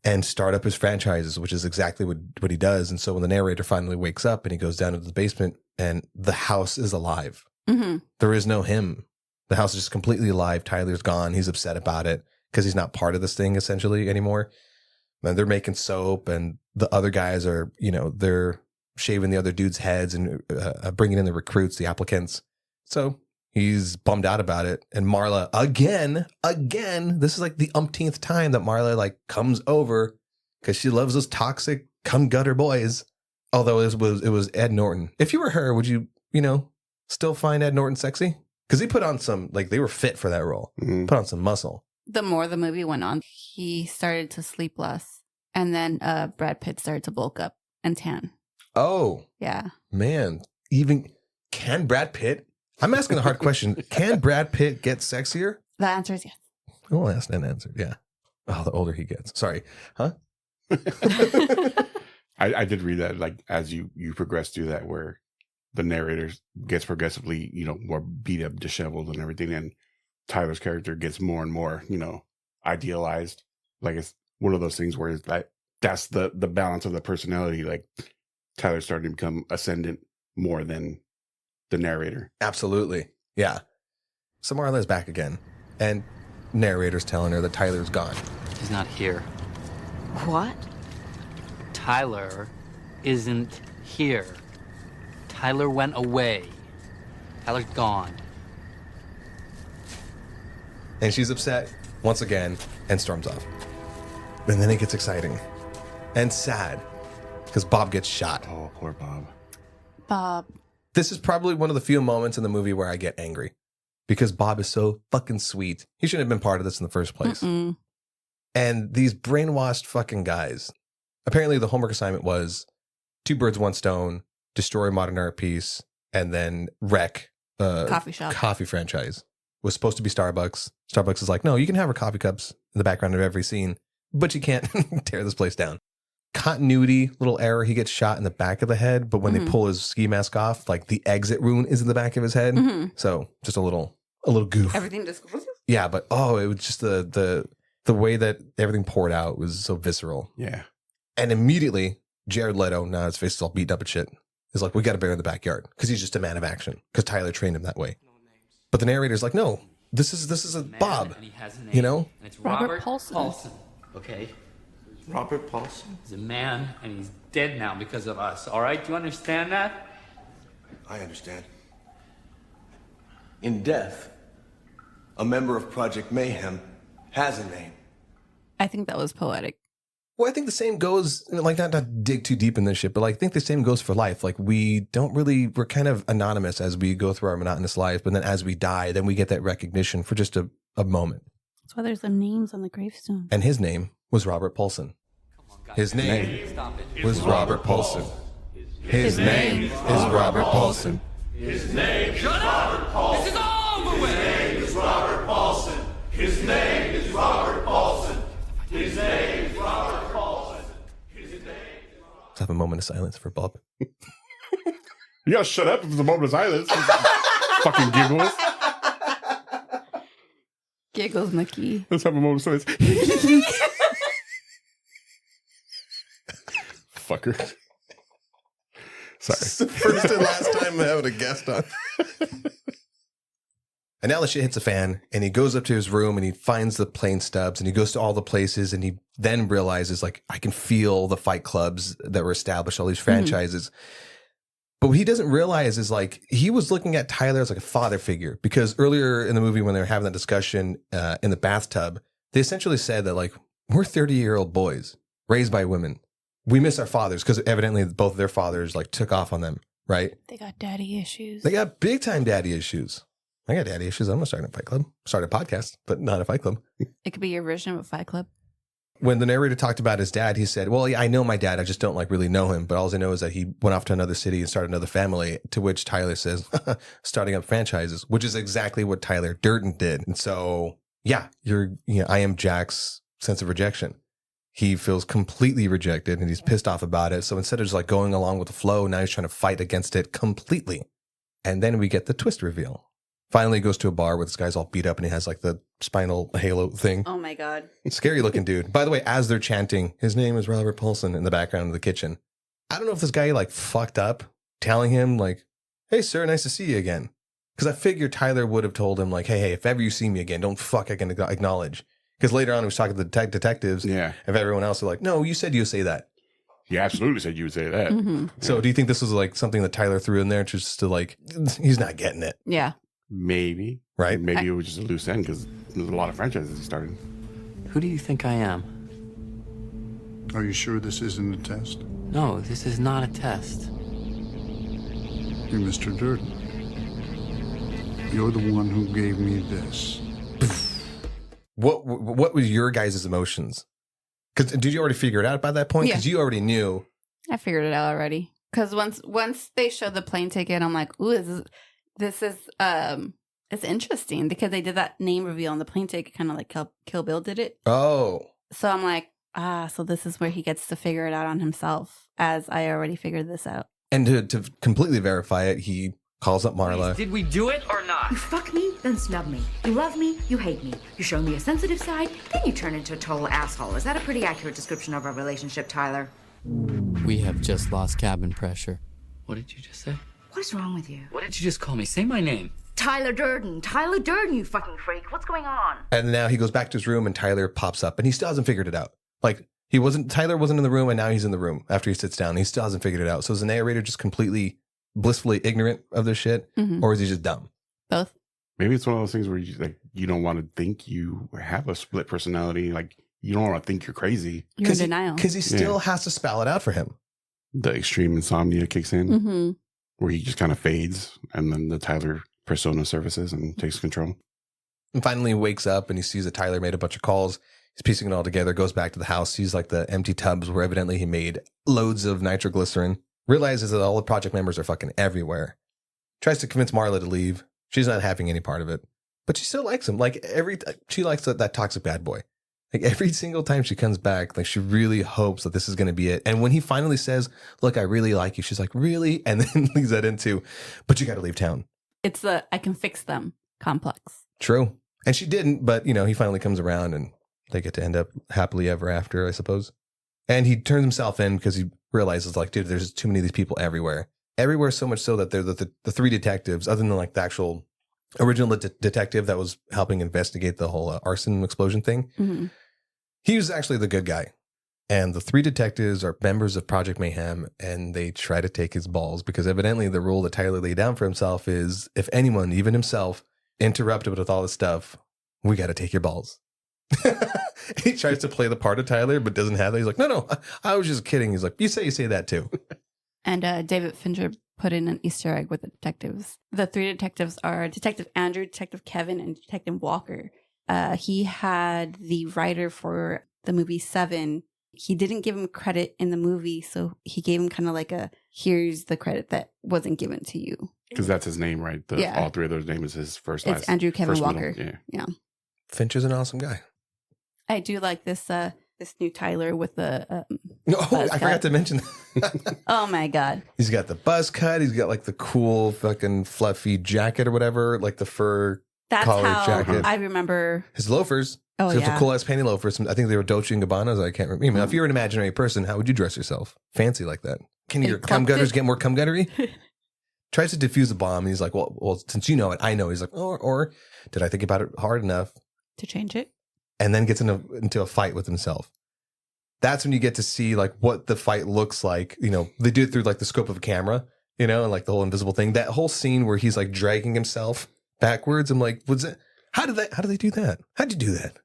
and start up his franchises, which is exactly what he does. And so when the narrator finally wakes up and he goes down into the basement and the house is alive, there is no him. The house is just completely alive. Tyler's gone. He's upset about it because he's not part of this thing essentially anymore. And they're making soap and the other guys are, they're shaving the other dudes' heads and bringing in the recruits, the applicants. So he's bummed out about it. And Marla, again, this is like the umpteenth time that Marla like comes over because she loves those toxic cum gutter boys. Although it was Ed Norton. If you were her, would you, still find Ed Norton sexy? Because he put on some, like they were fit for that role. Put on some muscle. The more the movie went on, he started to sleep less. And then Brad Pitt started to bulk up and tan. Oh. Yeah. Man. Can Brad Pitt? I'm asking a hard question. Can Brad Pitt get sexier? The answer is yes. Oh, that's an answer. Yeah. Oh, the older he gets. Sorry. Huh? I did read that, like, as you progress through that, where the narrator gets progressively, more beat up, disheveled and everything. And Tyler's character gets more and more, idealized. Like, it's one of those things where it's like, that's the balance of the personality. Like, Tyler's starting to become ascendant more than the narrator. Absolutely. Yeah. So Marla's back again. And narrator's telling her that Tyler's gone. He's not here. What? Tyler isn't here. Tyler went away. Tyler's gone. And she's upset once again and storms off. And then it gets exciting and sad because Bob gets shot. Oh, poor Bob. Bob. This is probably one of the few moments in the movie where I get angry because Bob is so fucking sweet. He shouldn't have been part of this in the first place. Mm-mm. And these brainwashed fucking guys. Apparently the homework assignment was 2 birds, 1 stone, destroy a modern art piece, and then wreck coffee franchise. Was supposed to be Starbucks. Starbucks is like, no, you can have our coffee cups in the background of every scene, but you can't tear this place down. Continuity, little error. He gets shot in the back of the head, but when they pull his ski mask off, like the exit wound is in the back of his head. So just a little goof. Everything just goes. Yeah, but it was just the way that everything poured out was so visceral. Yeah. And immediately, Jared Leto, now his face is all beaten up and shit, is like, we got to bury in the backyard because he's just a man of action because Tyler trained him that way. But the narrator's like, no, this is a Bob, And he has a name. And it's Robert Paulson. Paulson. Okay? Robert Paulson? He's a man, and he's dead now because of us, all right? Do you understand that? I understand. In death, a member of Project Mayhem has a name. I think that was poetic. Well, I think the same goes, like, not to dig too deep in this shit, but like, I think the same goes for life. Like, we're kind of anonymous as we go through our monotonous lives, but then as we die, then we get that recognition for just a moment. That's why there's the names on the gravestone. And his name was Robert Paulson. His name was Robert Paulson. His name is Robert Paulson. His name is Robert Paulson. This is over with. His name is Robert Paulson. His name is Robert Paulson. His name is Robert Paulson. His name is Robert. Let's have a moment of silence for Bob. You gotta shut up if it's a moment of silence. Fucking giggles. Giggles McKee. Let's have a moment of silence. Fucker. Sorry. It's the first and last time I'm having a guest on. And now the shit hits a fan, and he goes up to his room and he finds the plane stubs and he goes to all the places and he then realizes, like, I can feel the fight clubs that were established, all these franchises. But what he doesn't realize is, like, he was looking at Tyler as like a father figure because earlier in the movie when they were having that discussion in the bathtub, they essentially said that, like, we're 30-year-old boys raised by women. We miss our fathers because evidently both of their fathers like took off on them, right? They got daddy issues. They got big time daddy issues. I got daddy issues. I'm going to start a Fight Club. Start a podcast, but not a Fight Club. It could be your version of a Fight Club. When the narrator talked about his dad, he said, well, yeah, I know my dad. I just don't like really know him. But all I know is that he went off to another city and started another family, to which Tyler says, starting up franchises, which is exactly what Tyler Durden did. And so, yeah, I am Jack's sense of rejection. He feels completely rejected and he's pissed off about it. So instead of just like going along with the flow, now he's trying to fight against it completely. And then we get the twist reveal. Finally, he goes to a bar where this guy's all beat up and he has like the spinal halo thing. Oh my God. Scary looking dude. By the way, as they're chanting, his name is Robert Paulson in the background of the kitchen. I don't know if this guy like fucked up telling him like, hey, sir, nice to see you again. Because I figured Tyler would have told him like, hey, if ever you see me again, don't fucking acknowledge. Because later on he was talking to the detectives. Yeah. If everyone else was like, no, you said you would say that. He absolutely said you would say that. Mm-hmm. So do you think this was like something that Tyler threw in there just to like, he's not getting it? Yeah. Maybe. Right? Maybe it was just a loose end because there's a lot of franchises he started. Who do you think I am? Are you sure this isn't a test? No, this is not a test. You're Mr. Durden. You're the one who gave me this. What was your guys' emotions? Because did you already figure it out by that point? Because you already knew. I figured it out already. Because once they showed the plane ticket, I'm like, ooh, this is it's interesting because they did that name reveal on the plane ticket, kind of like Kill Bill did it. Oh. So I'm like, so this is where he gets to figure it out on himself, as I already figured this out. And to completely verify it, he calls up Marla. Did we do it or not? You fuck me, then snub me. You love me, you hate me. You show me a sensitive side, then you turn into a total asshole. Is that a pretty accurate description of our relationship, Tyler? We have just lost cabin pressure. What did you just say? What is wrong with you? What did you just call me? Say my name. Tyler Durden. Tyler Durden, you fucking freak. What's going on? And now he goes back to his room and Tyler pops up and he still hasn't figured it out. Like Tyler wasn't in the room and now he's in the room after he sits down. He still hasn't figured it out. So is the narrator just completely blissfully ignorant of this shit? Mm-hmm. Or is he just dumb? Both. Maybe it's one of those things where you don't want to think you have a split personality. Like you don't want to think you're crazy. You're in denial. Because he still has to spell it out for him. The extreme insomnia kicks in. Mm-hmm. Where he just kind of fades and then the Tyler persona surfaces and takes control. And finally he wakes up and he sees that Tyler made a bunch of calls. He's piecing it all together, goes back to the house, sees like the empty tubs where evidently he made loads of nitroglycerin, realizes that all the project members are fucking everywhere. Tries to convince Marla to leave. She's not having any part of it, but she still likes him. Like she likes that toxic bad boy. Like every single time she comes back, like she really hopes that this is going to be it. And when he finally says, look, I really like you, she's like, really? And then leads that into, but you got to leave town. It's the I can fix them complex. True. And she didn't, but he finally comes around and they get to end up happily ever after, I suppose. And he turns himself in because he realizes like, dude, there's too many of these people everywhere. Everywhere so much so that they're the three detectives, other than like the actual original detective that was helping investigate the whole arson explosion thing. Mm-hmm. He was actually the good guy. And the three detectives are members of Project Mayhem, and they try to take his balls because evidently the rule that Tyler laid down for himself is if anyone, even himself, interrupted with all this stuff, we got to take your balls. He tries to play the part of Tyler, but doesn't have it. He's like, no, I was just kidding. He's like, you say that too. And David Fincher put in an Easter egg with the detectives. The three detectives are Detective Andrew, Detective Kevin, and Detective Walker. He had the writer for the movie Seven. He didn't give him credit in the movie, so he gave him kind of like here's the credit that wasn't given to you. Because that's his name, right? All three of those names is his first, it's last. Andrew Kevin first Walker. Middle. Yeah. Fincher's an awesome guy. I do like this new Tyler with the I forgot to mention that. Oh my God. He's got the buzz cut. He's got like the cool fucking fluffy jacket or whatever, like the fur collared jacket. I remember his loafers. Oh, so yeah. the cool ass panty loafers. I think they were Dolce & Gabbanas. I can't remember. If you're an imaginary person, how would you dress yourself? Fancy like that. Can your cum gutters get more cum guttery? Tries to defuse the bomb. And he's like, well, since you know it, I know. He's like, or did I think about it hard enough to change it? And then gets into a fight with himself. That's when you get to see like what the fight looks like. They do it through like the scope of a camera, and like the whole invisible thing. That whole scene where he's like dragging himself backwards. I'm like, how did they do that? How'd you do that?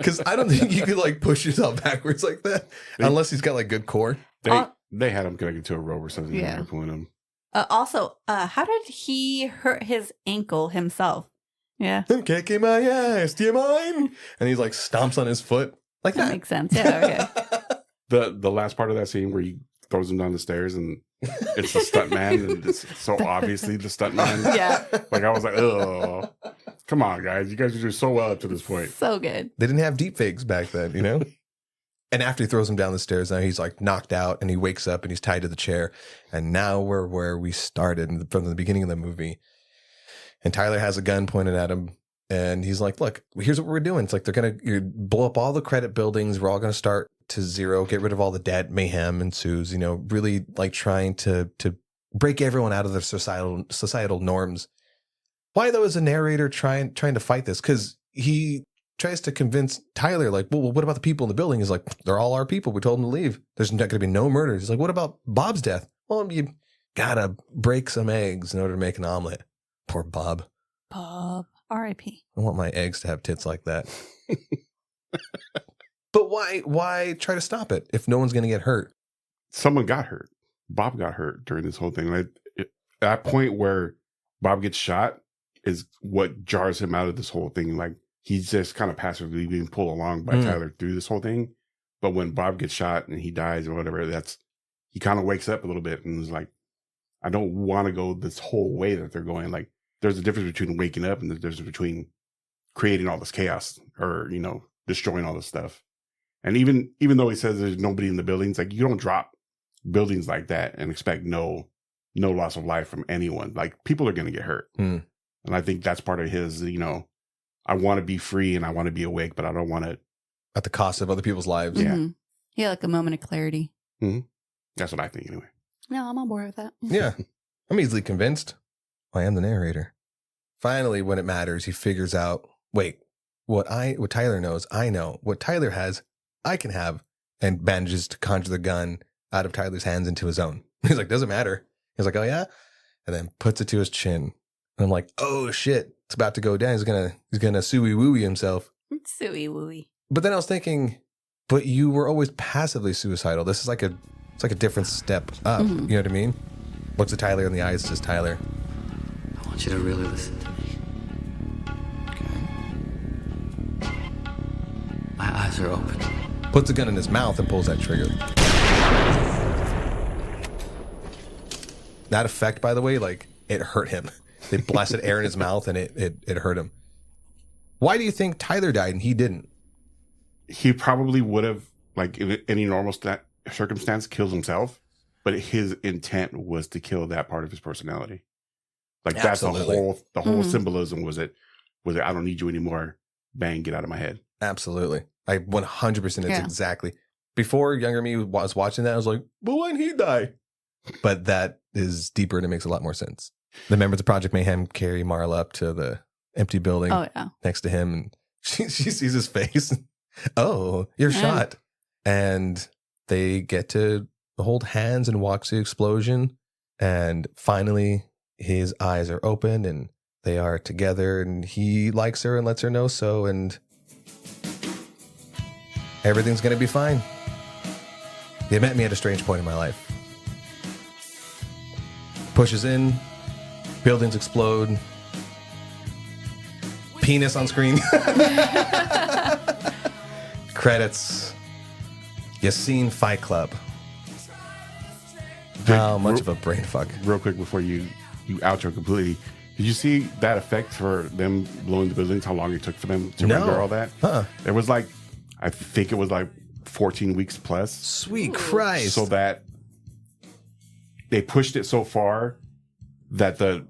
Because I don't think you could like push yourself backwards like that unless he's got like good core. They had him connected to a rope or something. Yeah. They were pulling him. Also, how did he hurt his ankle himself? Yeah. I'm kicking my ass. Do you mind? And he's like stomps on his foot. Like that. Makes sense. Yeah. Okay. The last part of that scene where he throws him down the stairs and it's the stunt man and it's so obviously the stunt man. Yeah. Like I was like, oh, come on, guys. You guys are doing so well up to this point. So good. They didn't have deep fakes back then, you know? And after he throws him down the stairs, now he's like knocked out and he wakes up and he's tied to the chair. And now we're where we started from the beginning of the movie. And Tyler has a gun pointed at him. And he's like, look, here's what we're doing. It's like they're going to blow up all the credit buildings. We're all going to start to zero, get rid of all the debt, mayhem ensues, you know, really like trying to break everyone out of their societal norms. Why, though, is the narrator trying to fight this? Because he tries to convince Tyler, like, well, what about the people in the building? He's like, they're all our people. We told them to leave. There's not going to be no murders. He's like, what about Bob's death? Well, you got to break some eggs in order to make an omelet. Poor Bob. Bob. R.I.P. I want my eggs to have tits like that. But why try to stop it if no one's going to get hurt? Someone got hurt. Bob got hurt during this whole thing. Like, that point where Bob gets shot is what jars him out of this whole thing. Like, he's just kind of passively being pulled along by Tyler through this whole thing. But when Bob gets shot and he dies or whatever, he kind of wakes up a little bit and is like, I don't want to go this whole way that they're going. Like, there's a difference between waking up and the difference between creating all this chaos or, you know, destroying all this stuff. And even though he says there's nobody in the buildings, like, you don't drop buildings like that and expect no loss of life from anyone. Like, people are going to get hurt. And I think that's part of his, you know, I want to be free and I want to be awake, but I don't want to. At the cost of other people's lives. Yeah. Mm-hmm. Yeah, like a moment of clarity. Mm-hmm. That's what I think anyway. No, I'm on board with that. Yeah. I'm easily convinced. I am the narrator. Finally, when it matters, he figures out, wait, what Tyler knows, I know. What Tyler has, I can have, and manages to conjure the gun out of Tyler's hands into his own. He's like, doesn't matter. He's like, oh yeah? And then puts it to his chin. And I'm like, oh shit, it's about to go down. He's gonna suey wooey himself. Suey wooey. But then I was thinking, but you were always passively suicidal. This is like a different step up. Mm-hmm. You know what I mean? Looks at Tyler in the eyes, says, Tyler, I want you to really listen to me. Okay? My eyes are open. Puts a gun in his mouth and pulls that trigger. That effect, by the way, like, it hurt him. They blasted air in his mouth and it hurt him. Why do you think Tyler died and he didn't? He probably would have, like, in any normal circumstance, killed himself, but his intent was to kill that part of his personality. Like, Absolutely. That's the whole symbolism was it, I don't need you anymore. Bang, get out of my head. Absolutely. I 100% it's exactly. Before younger me was watching that, I was like, well, why didn't he die? But that is deeper and it makes a lot more sense. The members of Project Mayhem carry Marla up to the empty building next to him, and she sees his face. Oh, you're shot. And they get to hold hands and watch the explosion. And finally, his eyes are open and they are together, and he likes her and lets her know so. And everything's going to be fine. They met me at a strange point in my life. Pushes in. Buildings explode. Penis on screen. Credits. You seen Fight Club. How much of a brain fuck. Real quick before you outro completely. Did you see that effect for them blowing the buildings? How long it took for them to render all that? It was like, I think it was like 14 weeks plus. Sweet Christ. So that they pushed it so far that the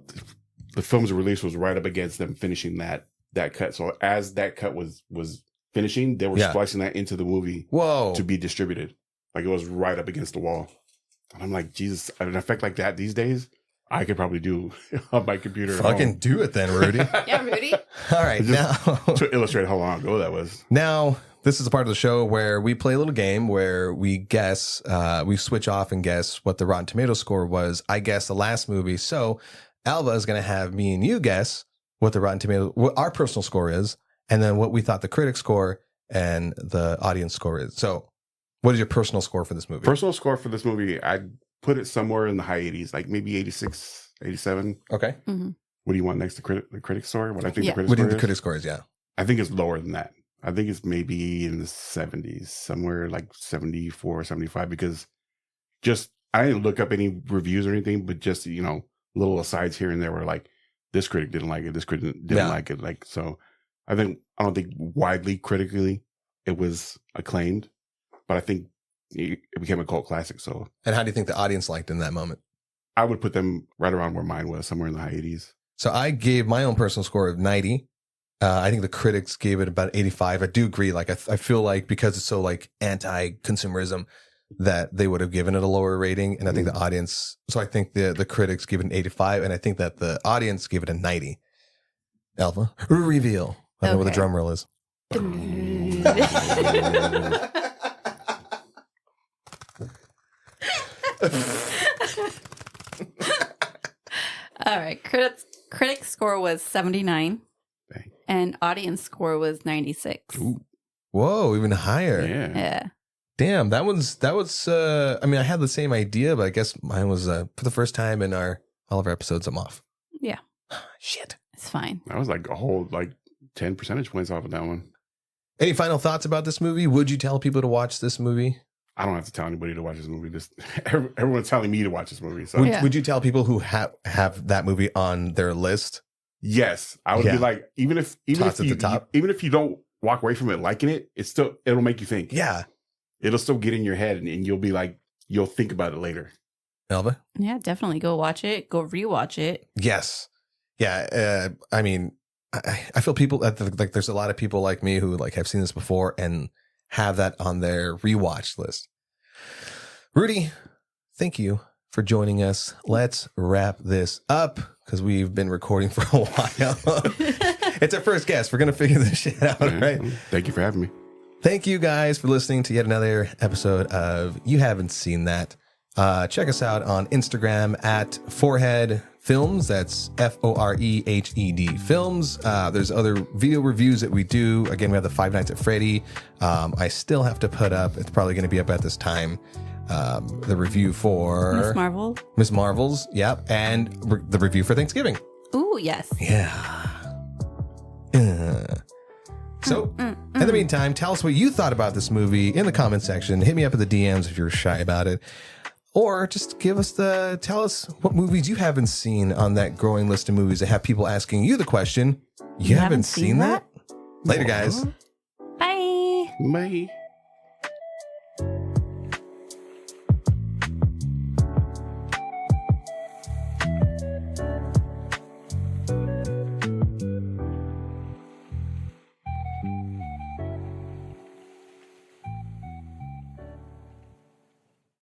film's release was right up against them finishing that cut. So as that cut was finishing, they were splicing that into the movie to be distributed. Like, it was right up against the wall. And I'm like, Jesus, an effect like that these days, I could probably do on my computer. Fucking do it then, Rudy. Yeah, Rudy. All right, now to illustrate how long ago that was. Now, this is a part of the show where we play a little game where we guess, we switch off and guess what the Rotten Tomatoes score was. I guess the last movie. So Alva is going to have me and you guess what the Rotten Tomatoes, what our personal score is, and then what we thought the critic score, and the audience score is. So what is your personal score for this movie? Personal score for this movie, I'd put it somewhere in the high 80s, like maybe 86, 87. Okay. Mm-hmm. What do you want next? The critic score? What I think Yeah. the critic What do score you think the is? critic score is? Yeah. I think it's lower than that. I think it's maybe in the 70s, somewhere like 74, 75, because just, I didn't look up any reviews or anything, but just, you know, little asides here and there were like, this critic didn't like it, this critic didn't like it. Like, so I don't think widely critically it was acclaimed, but I think it became a cult classic. So, and how do you think the audience liked in that moment? I would put them right around where mine was, somewhere in the high 80s. So I gave my own personal score of 90. I think the critics gave it about 85. I do agree. Like, I feel like because it's so like anti-consumerism that they would have given it a lower rating. And I think the audience, so I think the critics give it an 85 and I think that the audience gave it a 90. Alpha, reveal. I don't know what the drum roll is. All right. Critic score was 79. Dang. And audience score was 96. Ooh. Whoa, even higher. Yeah. Damn, that was I mean, I had the same idea, but I guess mine was for the first time in all of our episodes, I'm off. Yeah. Shit. It's fine. That was like a whole 10 percentage points off of that one. Any final thoughts about this movie? Would you tell people to watch this movie? I don't have to tell anybody to watch this movie. Everyone's telling me to watch this movie. So would you tell people who have that movie on their list? Yes, I would be like, even if you don't walk away from it liking it, it'll make you think. Yeah, it'll still get in your head, and you'll be like, you'll think about it later. Elva? Yeah, definitely go watch it. Go rewatch it. Yes. Yeah. I mean, I feel people like there's a lot of people like me who like have seen this before and have that on their rewatch list. Rudy, thank you for joining us. Let's wrap this up because we've been recording for a while. It's our first guest. We're going to figure this shit out, right? Thank you for having me. Thank you guys for listening to yet another episode of You Haven't Seen That. Check us out on Instagram at Forehead Films. That's FOREHED Films. There's other video reviews that we do. Again, we have the Five Nights at Freddy. I still have to put up, it's probably going to be up at this time, the review for Miss Marvel's. Yep. And the review for Thanksgiving. Ooh, yes. Yeah. So, in the meantime, tell us what you thought about this movie in the comment section. Hit me up in the DMs if you're shy about it. Or just tell us what movies you haven't seen on that growing list of movies that have people asking you the question, you haven't seen that? Later, guys. Bye. Bye.